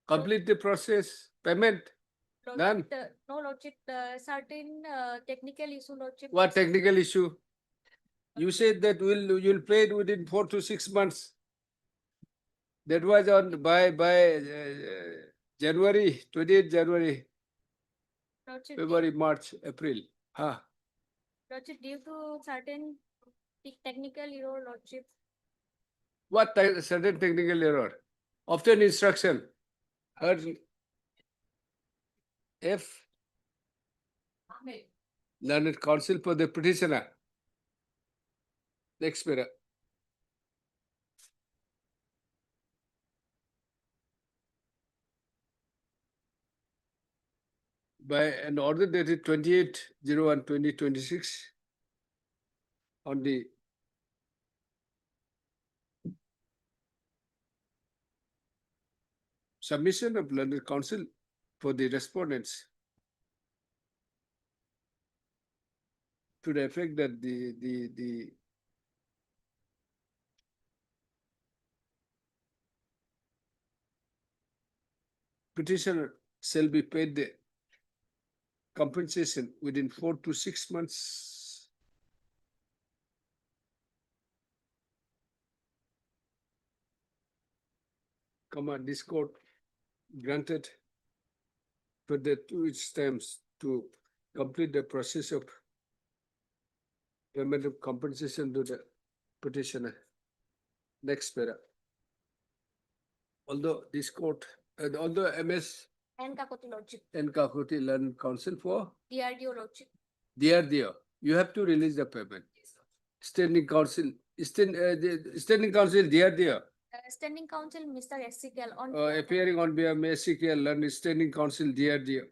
Complete the process, payment. Done. No, Lordship, certain technical issue, Lordship. What technical issue? You said that you'll pay it within 4 to 6 months. That was on by January, 28th January, Lordship, February, March, April. Huh. Lordship, due to certain technical error, Lordship. What certain technical error? Obtain instruction. Heard F. Ahmed. Learned Counsel for the petitioner. Next para. By an order dated 28/01/2026 on the submission of learned counsel for the respondents to the effect that the petitioner shall be paid the compensation within 4 to 6 months. This court granted for the 2 weeks times to complete the process of payment of compensation to the petitioner. Next para. Although this court, although MS And Kakoti, Lordship. and Gauhati Learned Counsel for DRDO, Lordship. DRDO, you have to release the payment. Standing Counsel, Standing Counsel DRDO. Standing Counsel, Mr. SCKL on. Appearing on behalf of SCKL, Learned Standing Counsel DRDO.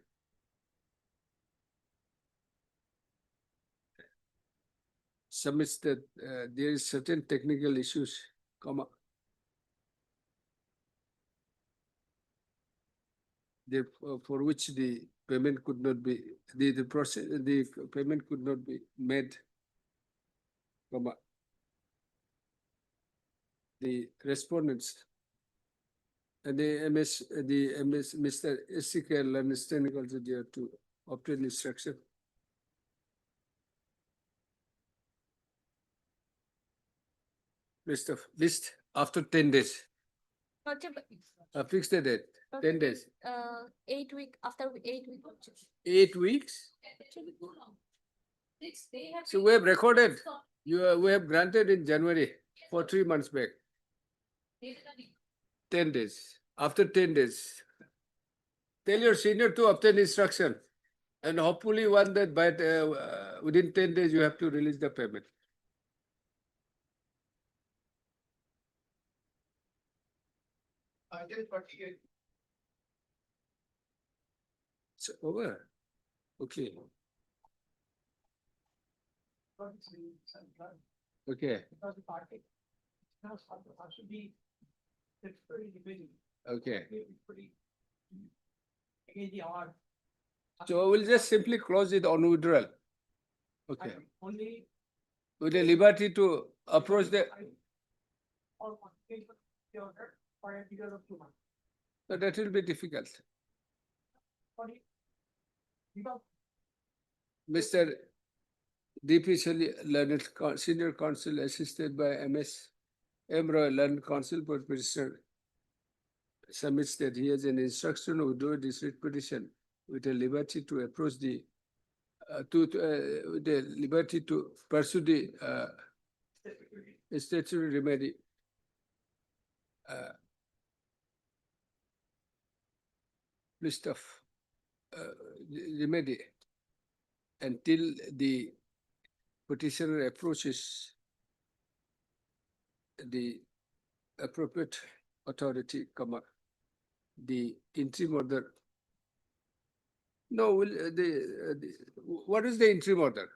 Submits that there is certain technical issues, comma. For which the payment could not be, the process, the payment could not be made, comma. The respondents and the MS, Mr. SCKL and Standing Counsel there to obtain instruction. List after 10 days. Lordship, Fix the date, 10 days. 8 week, after 8 weeks, Lordship. 8 weeks? So we have recorded, we have granted in January for 3 months back. 10 days. After 10 days, tell your senior to obtain instruction, and hopefully one that by within 10 days you have to release the payment. Item 28. It's over. Okay. Okay. Okay. So we'll just simply close it on withdrawal. Okay. With the liberty to approach the. But that will be difficult. Mr. D.P. Shelley, Senior Counsel, assisted by M.S. M. Roy, Learned Counsel for Petitioner, submits that he has an instruction to withdraw this writ petition with a liberty to approach the with the liberty to pursue the statutory remedy list of remedy until the petitioner approaches the appropriate authority, the interim order. No, what is the interim order?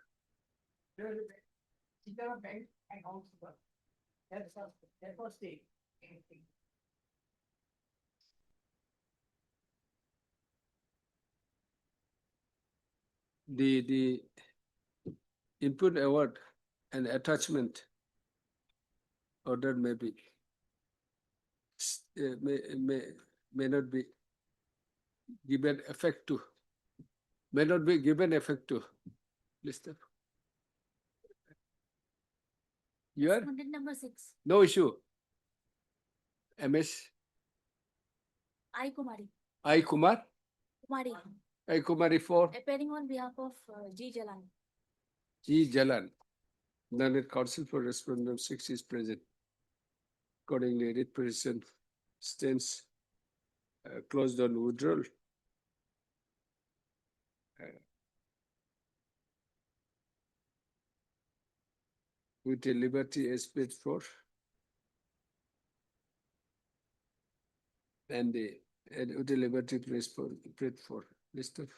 The input award and attachment order may be may not be given effect to, may not be given effect to. List of. You are? Content number 6. No issue. MS I Kumari. I Kumar. Kumari. I Kumari for Appearing on behalf of G. Jalan. G. Jalan. Learned Counsel for Respondent 6 is present. Accordingly, writ petition stands closed on withdrawal. With a liberty as paid for, and with a liberty place for paid for. List of,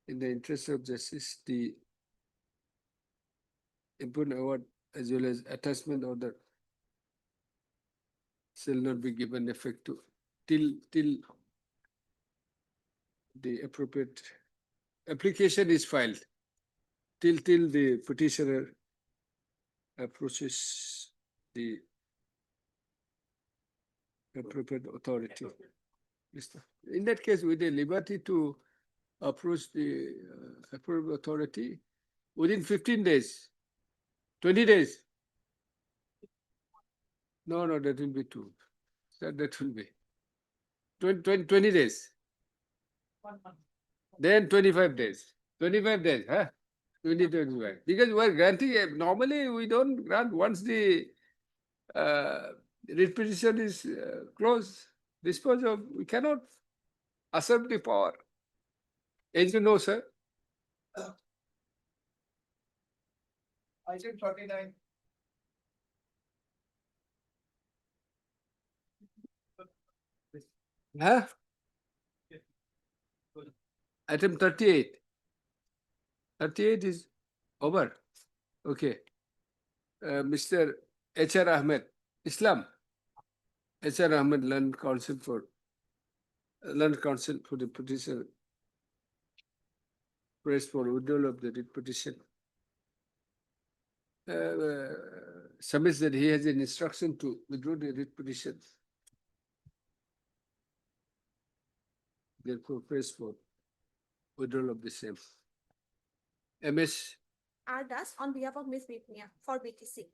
in the interest of justice, the input award as well as attachment order shall not be given effect to till the appropriate application is filed, till the petitioner approaches the appropriate authority. In that case, with the liberty to approach the appropriate authority within 15 days, 20 days. No, that will be too. That will be 20 days. Then 25 days. 25 days, huh? 2025. Because we are granting, normally we don't grant once the writ petition is closed, disposed of, we cannot assert the power. As you know, sir. Item 39. Huh? Item 38. 38 is over. Okay. Mr. H.R. Ahmed, Islam. H.R. Ahmed, Learned Counsel for the petition. Press for withdrawal of the writ petition. Submits that he has an instruction to withdraw the writ petition. Therefore, press for withdrawal of the same. MS. R. Das on behalf of Ms. Bipnia for BTC.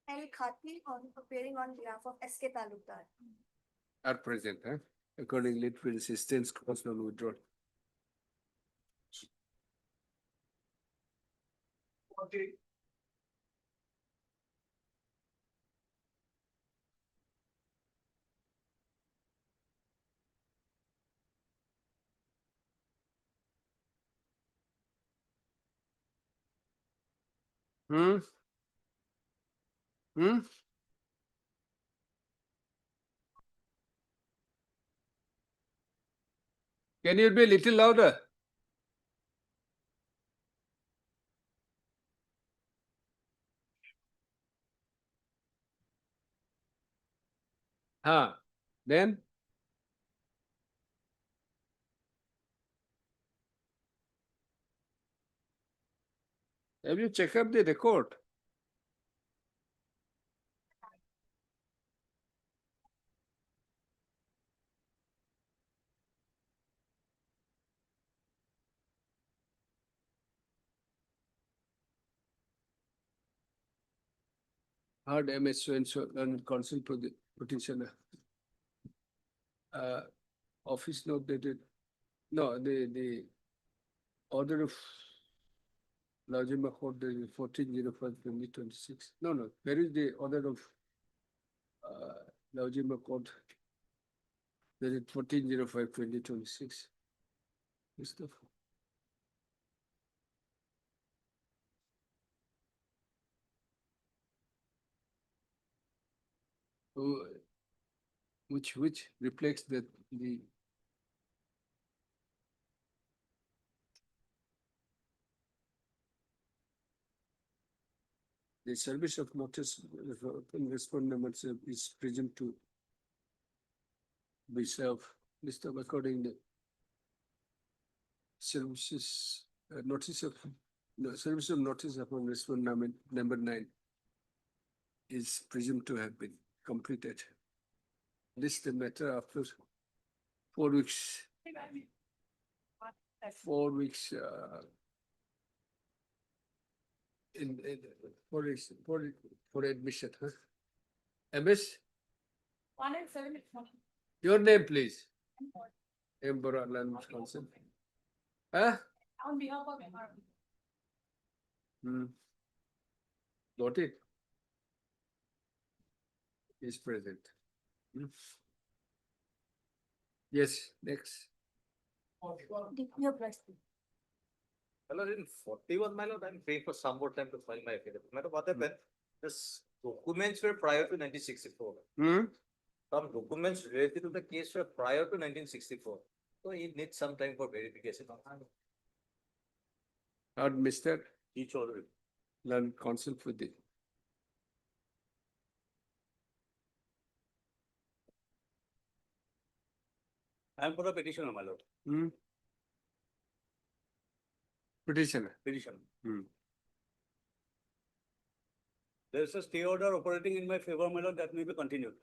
L. Gauhati on appearing on behalf of SK Talukdar. Are present, huh? Accordingly, it will stands closed on withdrawal. Okay. Hmm? Can you be a little louder? Then? Have you checked up the record? Heard MS so and so and counsel for the petitioner. Office note dated, no, the order of Lajima Court dated 14/05/2026. No, where is the order of Lajima Court dated 14/05/2026? Mr. Oh, which reflects that the service of notice respondent is presumed to be served. List of according to services notice of service of notice upon respondent number 9 is presumed to have been completed. This the matter after 4 weeks. 4 weeks. In 4 weeks for admission, huh? MS, 1 and 7. your name, please. Embora Land Council. Huh? On behalf of MRB. Got it. Is present. Yes, next. Your question. Hello, in 41, my lord, I'm paying for some more time to file my affidavit. Madam, what happened? This documents were prior to 1964. Some documents related to the case were prior to 1964. So it needs some time for verification. Mr. Each other. Land Council for the. I am for the petitioner, my lord. Petitioner. Petition. Hmm. There is a stay order operating in my favor, my lord, that may be continued.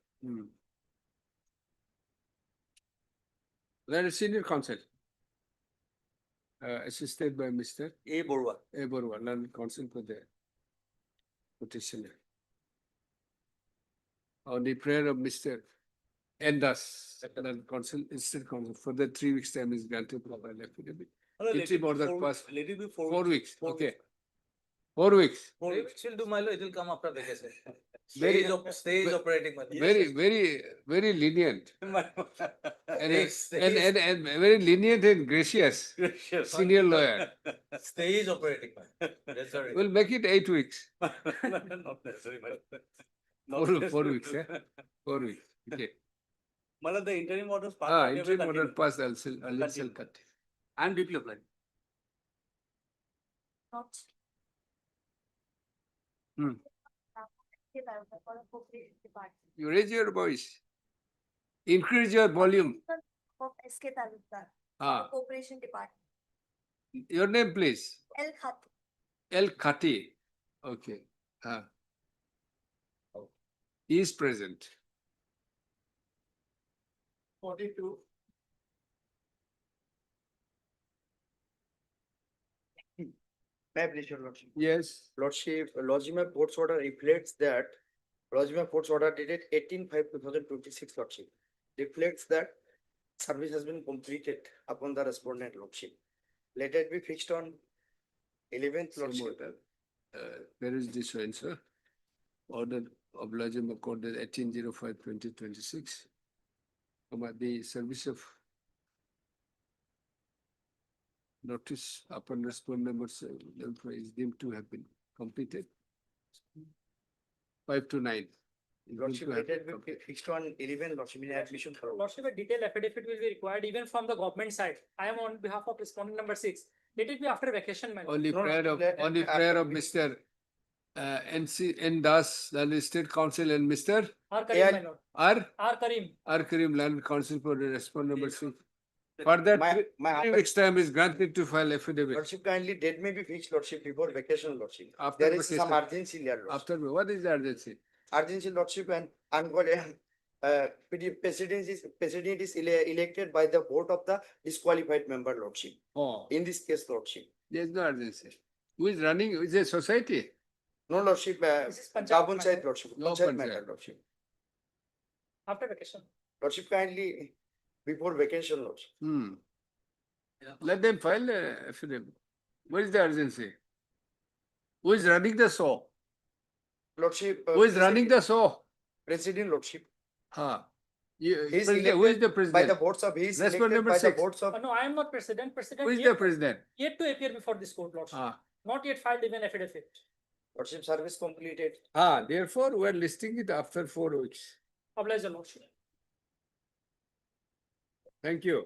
There is senior counsel. Assisted by Mr. A. Borwa. A. Borwa, Land Council for the petitioner. On the prayer of Mr. Endas, Land Council, Instant Council, for the 3 weeks time is granted for my affidavit. Interim order passed. Let it be 4 weeks. 4 Okay. weeks. 4 weeks. 4 weeks will do, my lord. It will come after vacation. Very- Stay is operating, my lord. Very lenient. My lord. And very lenient and gracious. Gracious. Senior lawyer. Stay is operating, my lord. That's sorry. We'll make it 8 weeks. Not necessary, my lord. 4 weeks, yeah? 4 weeks. Okay. My lord, the interim orders passed. Interim order passed, I'll cut. And duty applied. Not. You raise your voice. Increase your volume. Of SK Talukdar, Ah, Corporation Department. your name, please. El Khat. El Khati. Okay. He is present. 42. May I please, your lordship? Yes. Lordship, Lodgement Court's order reflects that Lodgement Court's order dated 18/5/2026, lordship, reflects that service has been completed upon the respondent, lordship. Let it be fixed on 11th, lordship. Where is this one, sir? Order of Lodgement Court 18/05/2026. About the service of notice upon respondent is deemed to have been completed. 5 to 9. Lordship, let it be fixed on 11, lordship, in admission. Lordship, a detailed affidavit will be required even from the government side. I am on behalf of respondent number 6. Let it be after vacation, my lord. Only prayer of Mr. N. Das, Land State Council, and Mr. R. Karim, my lord. R. Karim. R. Karim, Land Council for the respondent number 6. For that, My 3 weeks time is granted to file affidavit. lordship, kindly date may be fixed, lordship, before vacation, lordship. After There is some vacation. urgency there, lordship. After, what is the urgency? Urgency, lordship, and I'm going president is elected by the vote of the disqualified member, lordship. Oh, In this case, lordship. there is no urgency. Who is running? Is a society? No, Lordship, This is Punjab Gauhati matter. Lordship, No Panchayat Panchayat. matter, Lordship. After vacation. Lordship kindly, before vacation, Lordship. Let them file a affidavit. What is the urgency? Who is running the show? Lordship. Who is running the show? President, Lordship. He is He's who is the elected by president? the votes of, he's Respond elected number by the 6. votes of. No, I am not president. President Who is yet, the president? yet to appear before this court, Lordship. Not yet filed even affidavit. Lordship service completed. Therefore, we are listing it after 4 weeks. Oblige the Lordship. Thank you.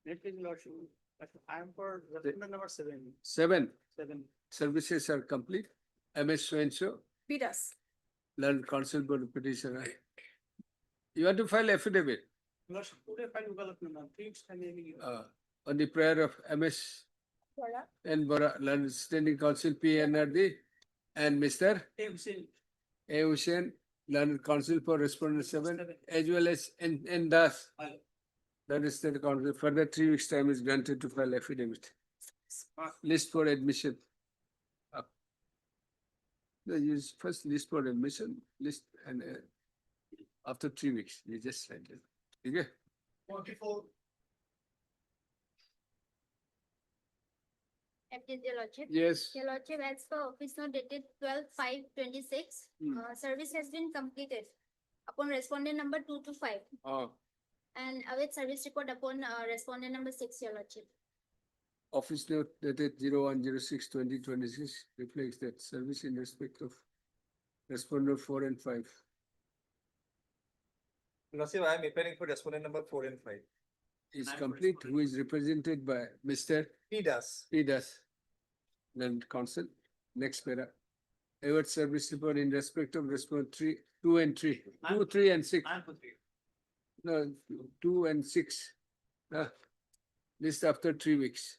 Next is Lordship. I am for referendum number 7. 7. 7. Services are complete. MS so and so. Pidas. Learned counsel for the petitioner. You have to file affidavit Lordship, today file development on 3 weeks time maybe. on the prayer of MS and Bora, learned standing counsel PNRD and Mr. A. Hussain, learned counsel for respondent 7, as well as N. Das. That is the counsel. Further 3 weeks time is granted to file affidavit. List for admission. Use first list for admission, list and after 3 weeks, you just send it. Okay? 44. Your Lordship. Yes. Your Lordship, as per office note dated 12/5/26, service has been completed upon respondent number 2 to 5 and await service report upon respondent number 6, Your Lordship. Office note dated 01/06/2026 reflects that service in respect of respondent 4 and 5. Lordship, I am appearing for respondent number 4 and 5. Is complete, who is represented by Mr. Pidas. Pidas, learned counsel. Next para. Award service report in respect of respondent 2 and 3. 2, 3 and 6. I am for 3. No, 2 and 6. List after 3 weeks.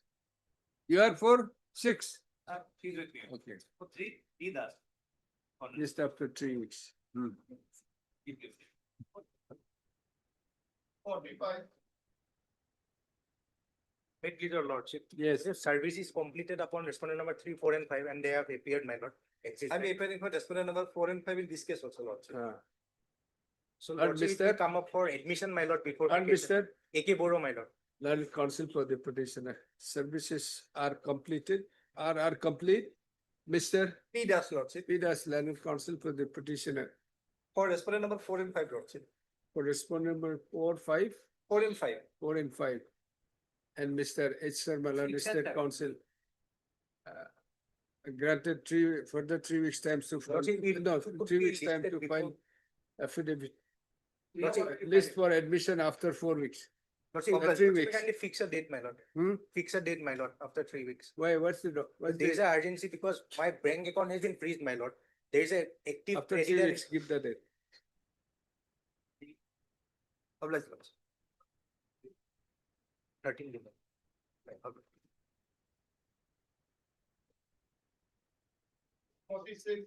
You are for 6. He's with me. Okay. For 3, he does. List after 3 weeks. 45. Wait, please, Your Lordship. Yes. If service is completed upon respondent number 3, 4 and 5 and they have appeared, my lord. I am appearing for respondent number 4 and 5 in this case also, Lordship. So And Lordship, it will Mr. come up for admission, my lord, before. And vacation. Mr. A.K. Boro, my lord. Learned counsel for the petitioner. Services are completed, are complete. Mr. Pidas, Lordship. Pidas, learned counsel for the petitioner. For respondent number 4 and 5, Lordship. For respondent number 4, 5, 4 and 5. 4 and 5. And Mr. H. Sharma, learned Six and state seven. counsel. Granted further 3 weeks time to file. Lordship, we- No, we could 3 be weeks time listed to file before. affidavit. Lordship, List for admission after 4 weeks. Lordship, After 3 Lordship, weeks. kindly fix a date, my lord. Fix a date, my lord, after 3 weeks. Why? What's the? What's There is the? a urgency because my bank account has been freezed, my lord. There is a active. After 3 creditor- weeks, give the date. Oblige, Lordship. 13 days. Right, oblige. 46.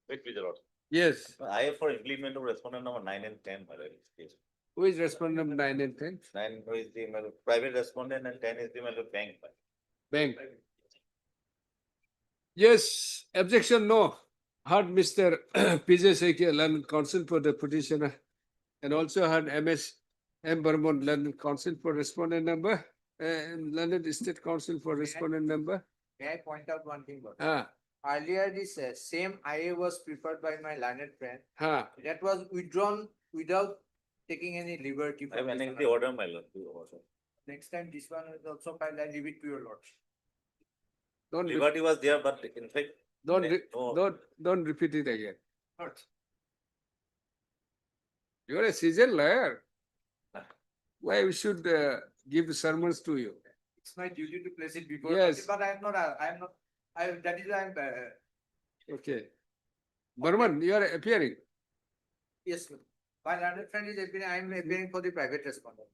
Wait, please, Lord. Yes. I have for implement of respondent number 9 and 10, my lord, in this case. Who is respondent 9 and 10? 9 is the my lord, private respondent and 10 is the my lord, bank. Bank. Yes, objection, no. Heard Mr. PJ Sekia, learned counsel for the petitioner, and also heard MS M. Burmon, learned counsel for respondent number, and learned state counsel for respondent number. May I point out one thing, Lord? Ah, Earlier, this same IA was preferred by my learned friend. ah. That was withdrawn without taking any liberty. I have from this annexed the another. order, my lord. Next time, this one is also filed. I leave it to your lordship. Don't, Liberty was there, but in fact. don't, no. don't repeat it again. Lord. You are a seasoned lawyer. Why we should give sermons to you? It's my duty to place it before. Yes. But I am not, that is why I'm, Okay. Burman, you are appearing. yes, ma'am. My learned friend is appearing, I am appearing for the private respondent.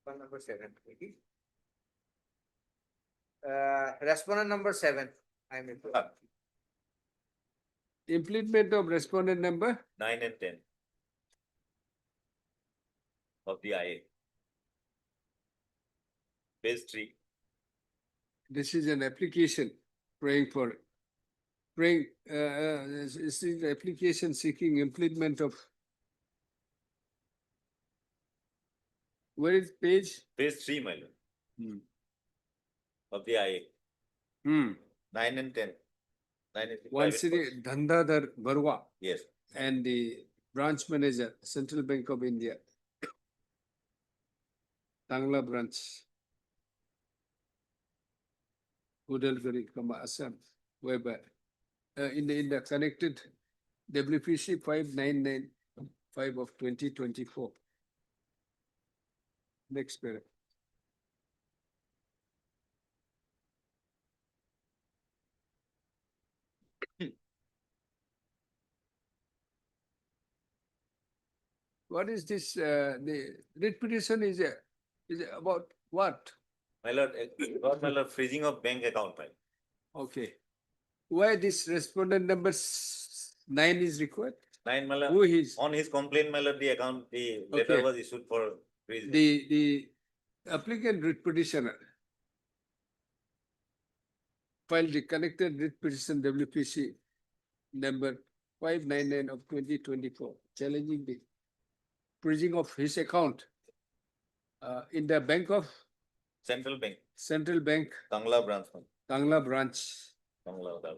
One number 7, maybe. Respondent number 7. I mean. Implement of respondent number 9 and 10 of the IA. Page 3. This is an application this is the application seeking implement of. Where is page? Page 3, my lord. Of the IA. 9 and 10. 9 and 10. One Private city, person. Dhandadhar Barwa Yes. and the branch manager, Central Bank of India, Tangla branch, Udalguri, Assam, whereby in the connected WPC 5995 of 2024. Next paragraph. What is this? The writ petition is about what? My lord, my lord, freezing of bank account, my lord. Okay. Why this respondent number 9 is required? 9, my lord. Who is? On his complaint, my lord, the letter Okay. was issued for freezing. The applicant writ petitioner filed the connected writ petition WPC number 599 of 2024, challenging the freezing of his account in the Bank of Central Bank, Central Bank, Tangla branch, my lord. Tangla branch. Tangla.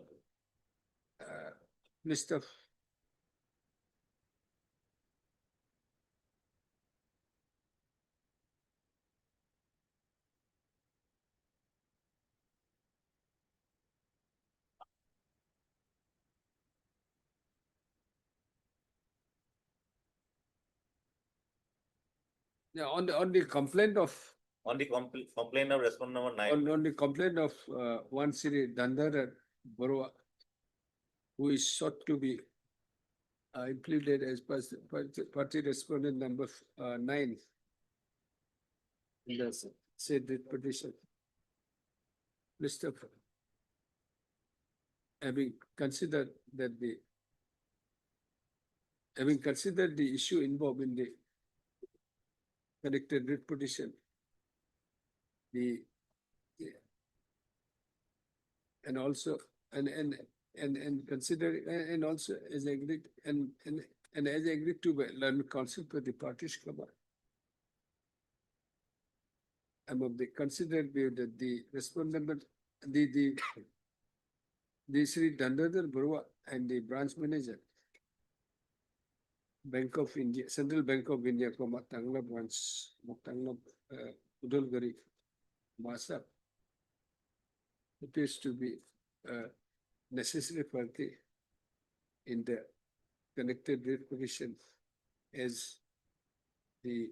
List of on the complaint of On the complaint of respondent number 9. on the complaint of one city Dhandadhar Barwa, who is sought to be included as party respondent number 9 in the said writ petition. List of having considered the issue involved in the connected writ petition, and also consider and also as agreed and as agreed to by learned counsel for the parties covered. I'm of the considered view that the respondent the Sri Dhandadhar Barwa and the branch manager, Bank of India, Central Bank of India, Tangla branch, Tangla Udalguri, Masa, appears to be necessary party in the connected writ petition as the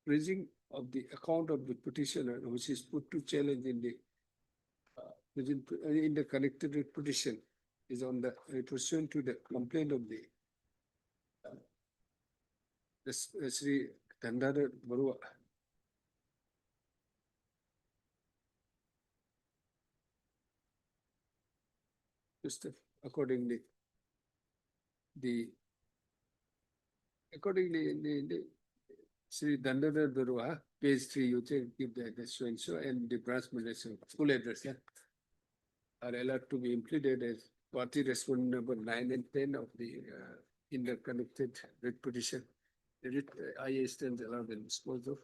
freezing of the account of the petitioner, which is put to challenge in the connected writ petition, is on the pursuant to the complaint of the Sri Dhandadhar Barwa. Just accordingly, the Sri Dhandadhar Barwa, page 3, you take give the address so and so, and the branch manager full address, are allowed to be implemented as party respondent number 9 and 10 of the interconnected writ petition. The writ IA stands allowed and disposed of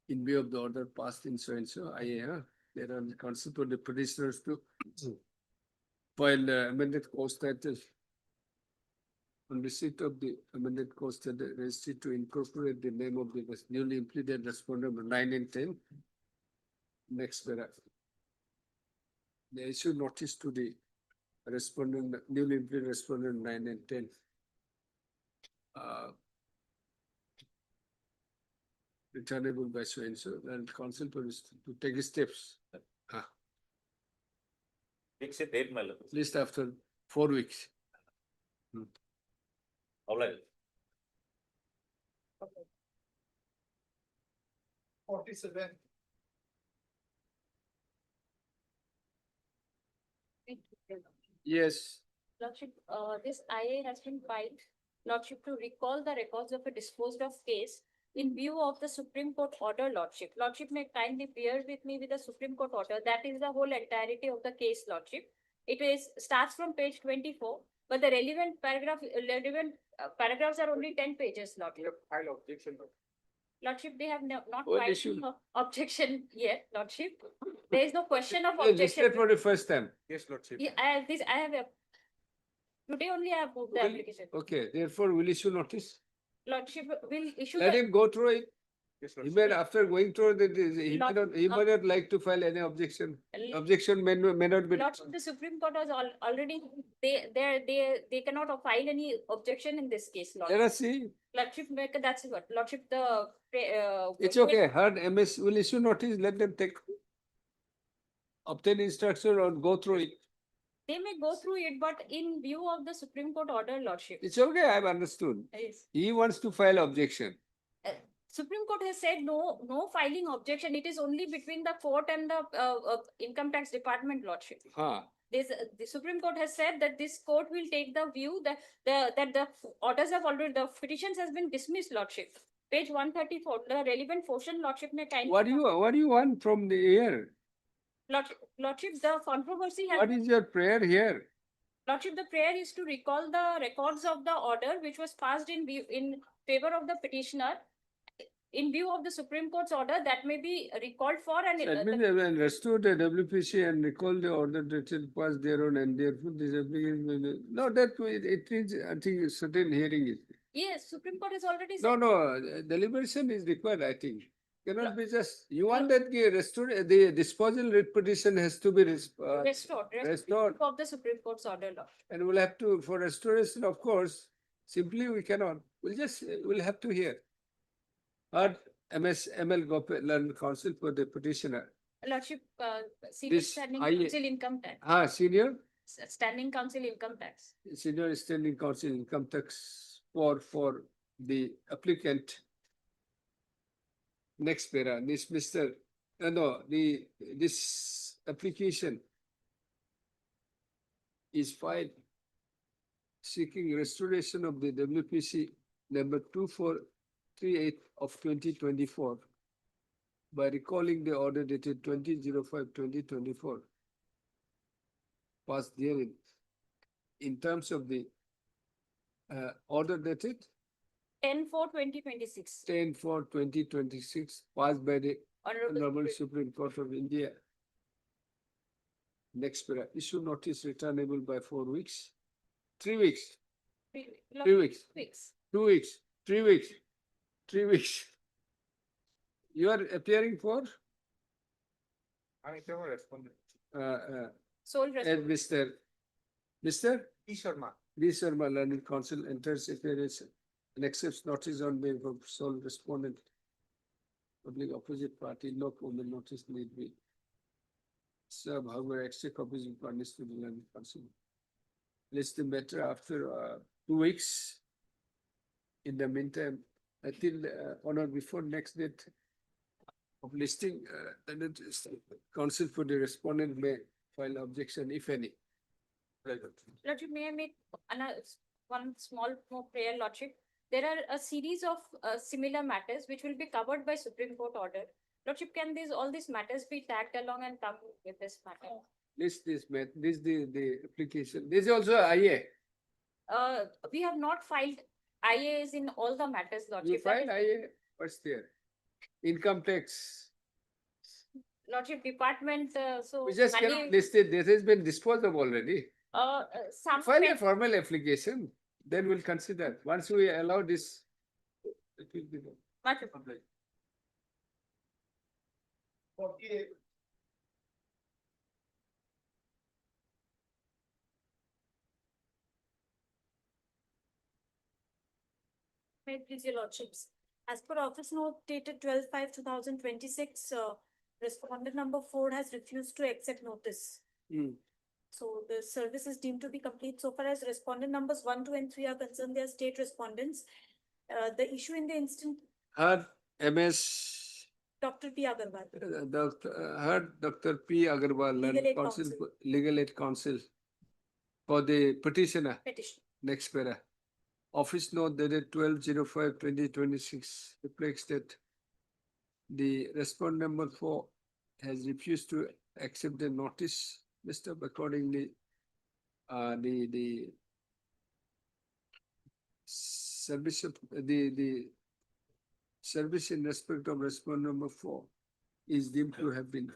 in view of the order passed in so and so IA. There are the concept of the petitioners to file amended course title on receipt of the amended course title registry to incorporate the name of the newly implemented respondent number 9 and 10. Next paragraph. They issue notice to the respondent, newly implemented respondent 9 and 10. Returnable by so and so, and council to take steps. Fix a date, my lord. At least after 4 weeks. All right. 47. Yes. Lordship, this IA has been filed, Lordship, to recall the records of a disposed of case in view of the Supreme Court order, Lordship. Lordship may kindly bear with me with the Supreme Court order. That is the whole entirety of the case, Lordship. Starts from page 24, but the relevant paragraphs are only 10 pages, Lordship. File objection. Lordship, they have not What filed issue? no objection yet, Lordship. There is no question of Listed objection. for the first time. Yes, Lordship. Yeah, I have today only I have moved the application. Okay, therefore we'll issue notice. Lordship will issue Let the him go through it. Yes, He Lordship. may, after going through he may not like to file any objection. Objection may not be. Lordship, the Supreme Court has already, they cannot file any objection in this case, Let Lordship. us see. Lordship, that's what, Lordship, It's okay. Heard MS will issue notice. Let them obtain instruction or go through it. They may go through it, but in view of the Supreme Court order, Lordship. It's okay. I've understood. Yes. He wants to file objection. Supreme Court has said no filing objection. It is only between the court and the income tax department, Lordship. The Supreme Court has said that this court will take the view that the orders have already, the petitions has been dismissed, Lordship. Page 134, the relevant portion, Lordship may kindly. What do you want from the here? Lordship, the controversy has. What is your prayer here? Lordship, the prayer is to recall the records of the order which was passed in favor of the petitioner. In view of the Supreme Court's order, that may be recalled for and. That means they will restore the WPC and recall the order that is passed thereon and therefore this application. No, that it is, I think, certain hearing is. Yes, Supreme Court has already said. No, deliberation is required, I think. Cannot be just, you want that the disposal petition has to be Restored of the Supreme Court's order, Lord. and we'll have to, for restoration, of course, simply we cannot. We'll have to hear. Heard ML Gopalan counsel for the petitioner. Lordship, Senior This Standing I- Council Income Tax. Senior? Standing Council Income Tax. Senior Standing Council Income Tax for the applicant. Next para, this this application is filed seeking restoration of the WPC number 2438 of 2024 by recalling the order dated 20/05/2024 passed therein in terms of the order dated 10/4/2026. 10/4/2026 passed by the Honorable Honorable Supreme Court of India. Next para, issue notice returnable by 4 weeks. 3 weeks. 3 weeks. 2 weeks. 3 weeks. 3 weeks. You are appearing for? I am respondent. Sole As respondent. Mr. E. Sharma. D. Sharma, Learning Council enters appearance and accepts notice on behalf of sole respondent. Public opposite party, no formal notice need be. Serve however extra copies of furnished to the Learning Council. List the matter after 2 weeks. In the meantime, until on or before next date of listing, the council for the respondent may file objection if any. Lordship, may I make one small more prayer, Lordship? There are a series of similar matters which will be covered by Supreme Court order. Lordship, can all these matters be tagged along and come with this matter? This the application. This is also IA. We have not filed IAs in all the matters, Lordship. You file IA, what's there? Income tax. Lordship, department, so. We just cannot list it. This has been disposed of already. File a formal application, then we'll consider. Once we allow this, it will be done. Lordship. 48. May it please your lordships. As per office note dated 12/5/2026, respondent number 4 has refused to accept notice. So the service is deemed to be complete. So far as respondent numbers 1, 2, and 3 are concerned, they are state respondents. The issue in the instant. Her MS Dr. P. Agarwal. Heard Dr. P. Agarwal, Legal Aid Counsel, Council. Legal Aid Council for the petitioner. Petition. Next para. Office note dated 12/05/2026 reflects that the respondent number 4 has refused to accept the notice. Mr. Accordingly, the service of the service in respect of respondent number 4 is deemed to have been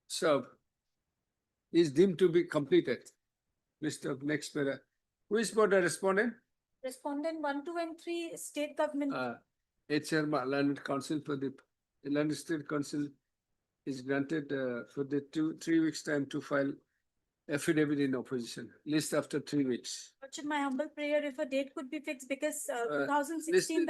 served, is deemed to be completed. Mr. Next para. Who is for the respondent? Respondent 1, 2, and 3, state government. HR Land Council for the Land State Council is granted for the 3 weeks time to file affidavit in opposition. List after 3 weeks. Lordship, my humble prayer if a date could be fixed because List 2016.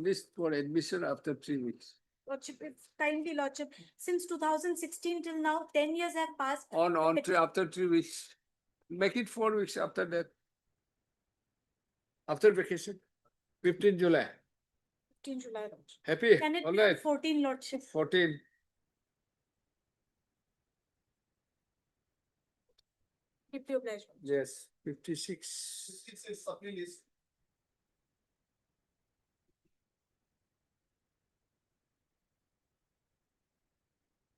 list for admission after 3 weeks. Lordship, if kindly, Lordship, since 2016 till now, 10 years have passed. After 3 weeks. Make it 4 weeks after that. After vacation. 15 July. 15 July, Lordship. Happy? Can it All be right. 14, Lordship? 14. Deeply obliged. Yes. 56.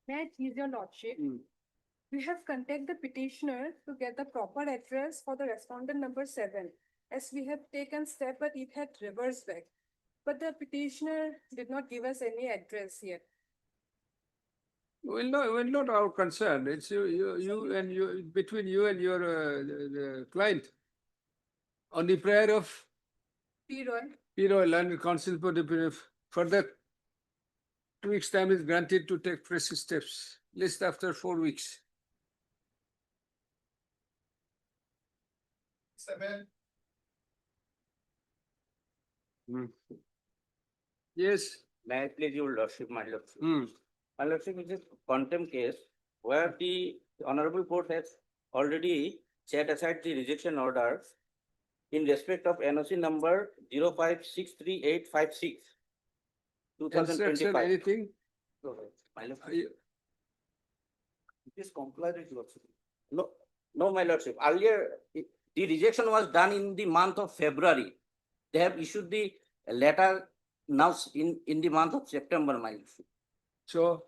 May I tease your lordship? We have contacted the petitioner to get the proper address for the respondent number 7, as we have taken step, but it had reversed back. But the petitioner did not give us any address yet. Well, not our concern. It's you and you between you and your the client. On the prayer of P-Roy. Land Council for the further 2 weeks time is granted to take fresh steps. List after 4 weeks. 7. Yes. May I please your lordship, my lordship? My lordship, it is contempt case where the honorable court has already set aside the rejection order in respect of NOC number 05638556. Instruction, 2025. anything? My lordship. You- It is complied with lordship. No, my lordship. Earlier, the rejection was done in the month of February. They have issued the letter now in the month of September, my lordship. So.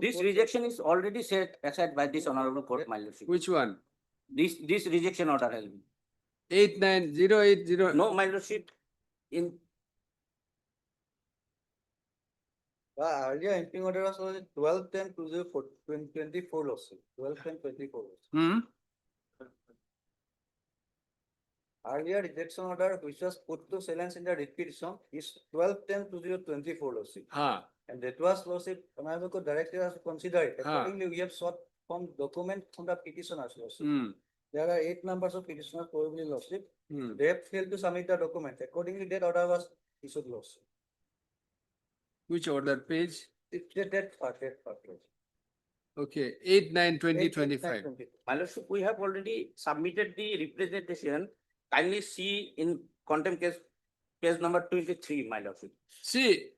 This rejection is already set aside by this honorable court, my lordship. Which one? This rejection order has been. 89080. No, my lordship, in Earlier entering order was 12/10/2024 also. 12/10/24 also. Earlier rejection order which was put to silence in the petition is 12/10/2024 also. And that was lawsuit, honorable court director has to consider it. Accordingly, we have sought from document from the petitioners also. There are 8 numbers of petitioners probably lawsuit. They have failed to submit the document. Accordingly, that order was issued lawsuit. Which order page? It's that part. Okay, 8/9/2025. my lordship, we have already submitted the representation. Kindly see in contempt case, page number 23, my lordship. See,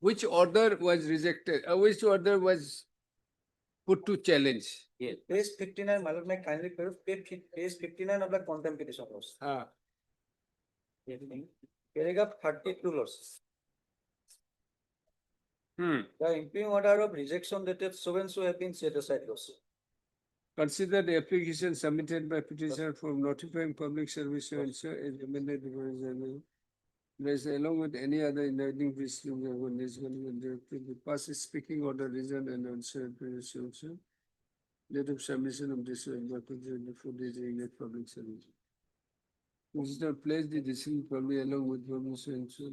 which order was rejected, which order was put to challenge? Yes. Page 59, my lord, may kindly prove page 59 of the contempt petition laws. Paragraph 32 laws. The impending order of rejection dated so and so have been set aside laws. Consider the application submitted by petitioner for notifying public service so and so is amended along with any other enlightening proceedings on this one the past speaking order reason and answer also. Date of submission of this before the public service. Consider place the decision probably along with permission and so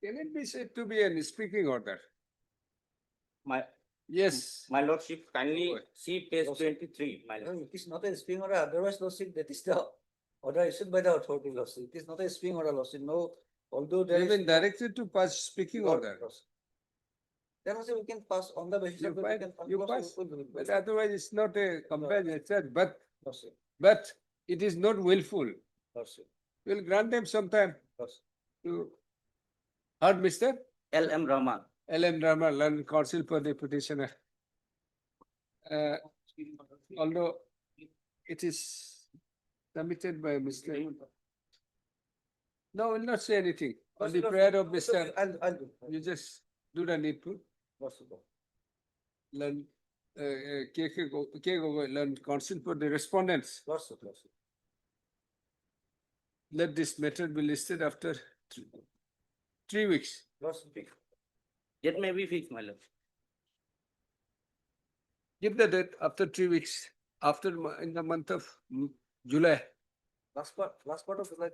Can it be said to be a speaking order? Yes. My lordship, kindly see page 23, my lordship. It is not a speaking order, otherwise lawsuit, that is the order issued by the authority lawsuit. It is not a speaking order lawsuit. No Although They there have is. been directed to pass speaking order. Then also we can pass on the basis You of that. pass, We can pass. you No, pass, sir, but otherwise it's not a compulsion, no, sir. but it is not willful. No, sir. We'll grant them some time No, sir. to. Heard, Mr. L.M. Rahman. L.M. Rama, learned counsel for the petitioner. Although it is submitted by Mr. No, we'll not say anything. On the prayer of Mr. I'll do. You just do the needful. No, sir. Learn, learn counsel for the respondents. No, sir. No, sir. Let this matter be listed after 3 weeks. No, sir. It may be fixed, my lord. Give the date after 3 weeks, after in the month of July. Last part of July.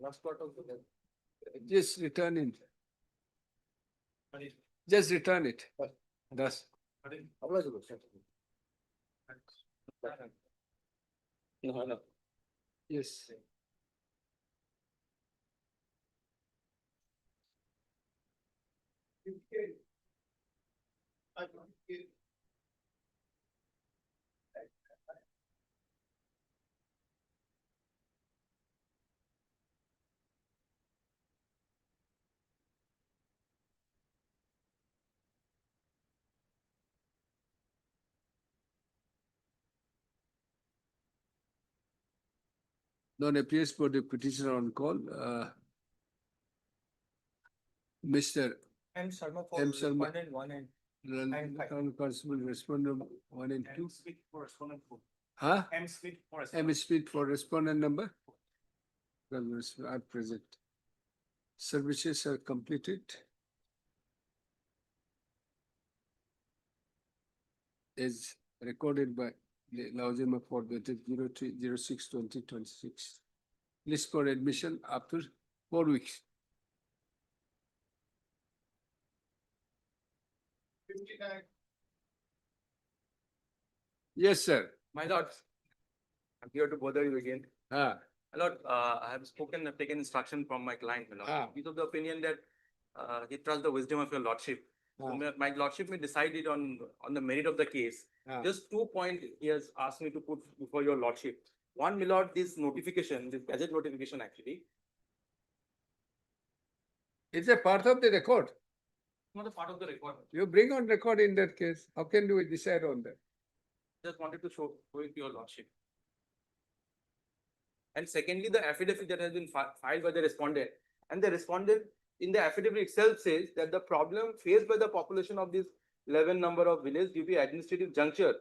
Last part of July. Just return it. Just return it. Thus. No. Yes. None appears for the petitioner on call. Mr. M. Sharma for M. Sharma. respondent 1 and Town Constable respondent 1 and 2. Smith for respondent 4. Huh? M. Smith for M. Speed for respondent number. Well, are present. Services are completed. Is recorded by the Laojima for dated 03/06/2026. List for admission after 4 weeks. Yes, sir. My lord, I'm here to bother you again. Ah, My lord, I have taken instruction from my client, my lord. He's of the opinion that he trusts the wisdom of your lordship. So my lordship may decide it on the merit of the case. Just 2 points he has asked me to put before your lordship. One, my lord, this notification, this gazette notification actually, it's a part of the record. not a part of the record. You bring on record in that case. How can we decide on that? Just wanted to show it to your lordship. And secondly, the affidavit that has been filed by the respondent, and the respondent in the affidavit itself says that the problem faced by the population of this 11 number of villages due to administrative juncture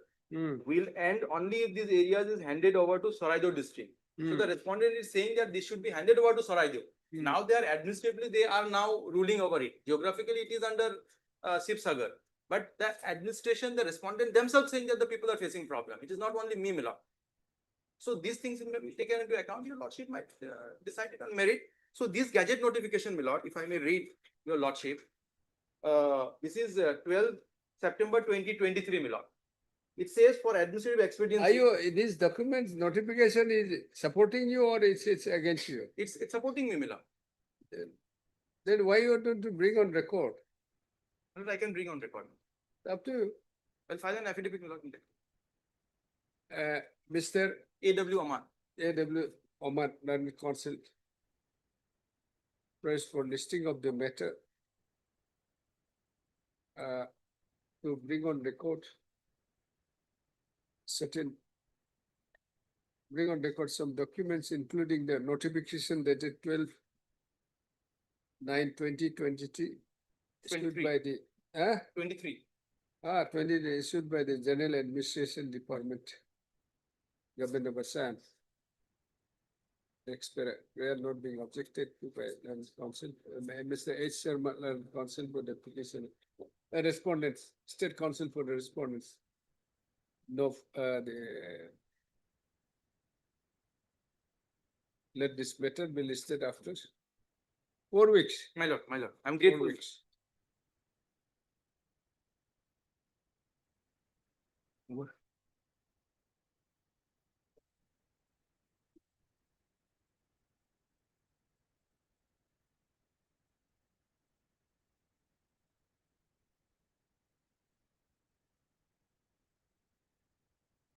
will end only if these areas is handed over to Saraido district. So the respondent is saying that this should be handed over to Saraido. Now they are administratively, they are now ruling over it. Geographically, it is under Sibsagar. But the administration, the respondent themselves saying that the people are facing problem. It is not only me, Mila. So these things may be taken into account. Your lordship might decide it on merit. So this gadget notification, my lord, if I may read your lordship, this is 12 September 2023, my lord. It says for administrative expediency. Are you, this document notification is supporting you or it's against you? It's supporting me, my lord. Then why you want to bring on record? I can bring on record. Up to you. I'll file an affidavit, my lord. Mr. A.W. Aman. A.W. Oman, Learned Counsel. Press for listing of the matter. To bring on record some documents, including the notification dated 12/9/2023 issued 23. by the 23. 20 issued by the General Administration Department, Government of Assam. Prayer not being objected to by Learned Counsel, Mr. H. Sharma, Learned Counsel for the application. Respondents, State Counsel for the respondents. No, let this matter be listed after 4 weeks. My lord, I'm 4 grateful. weeks.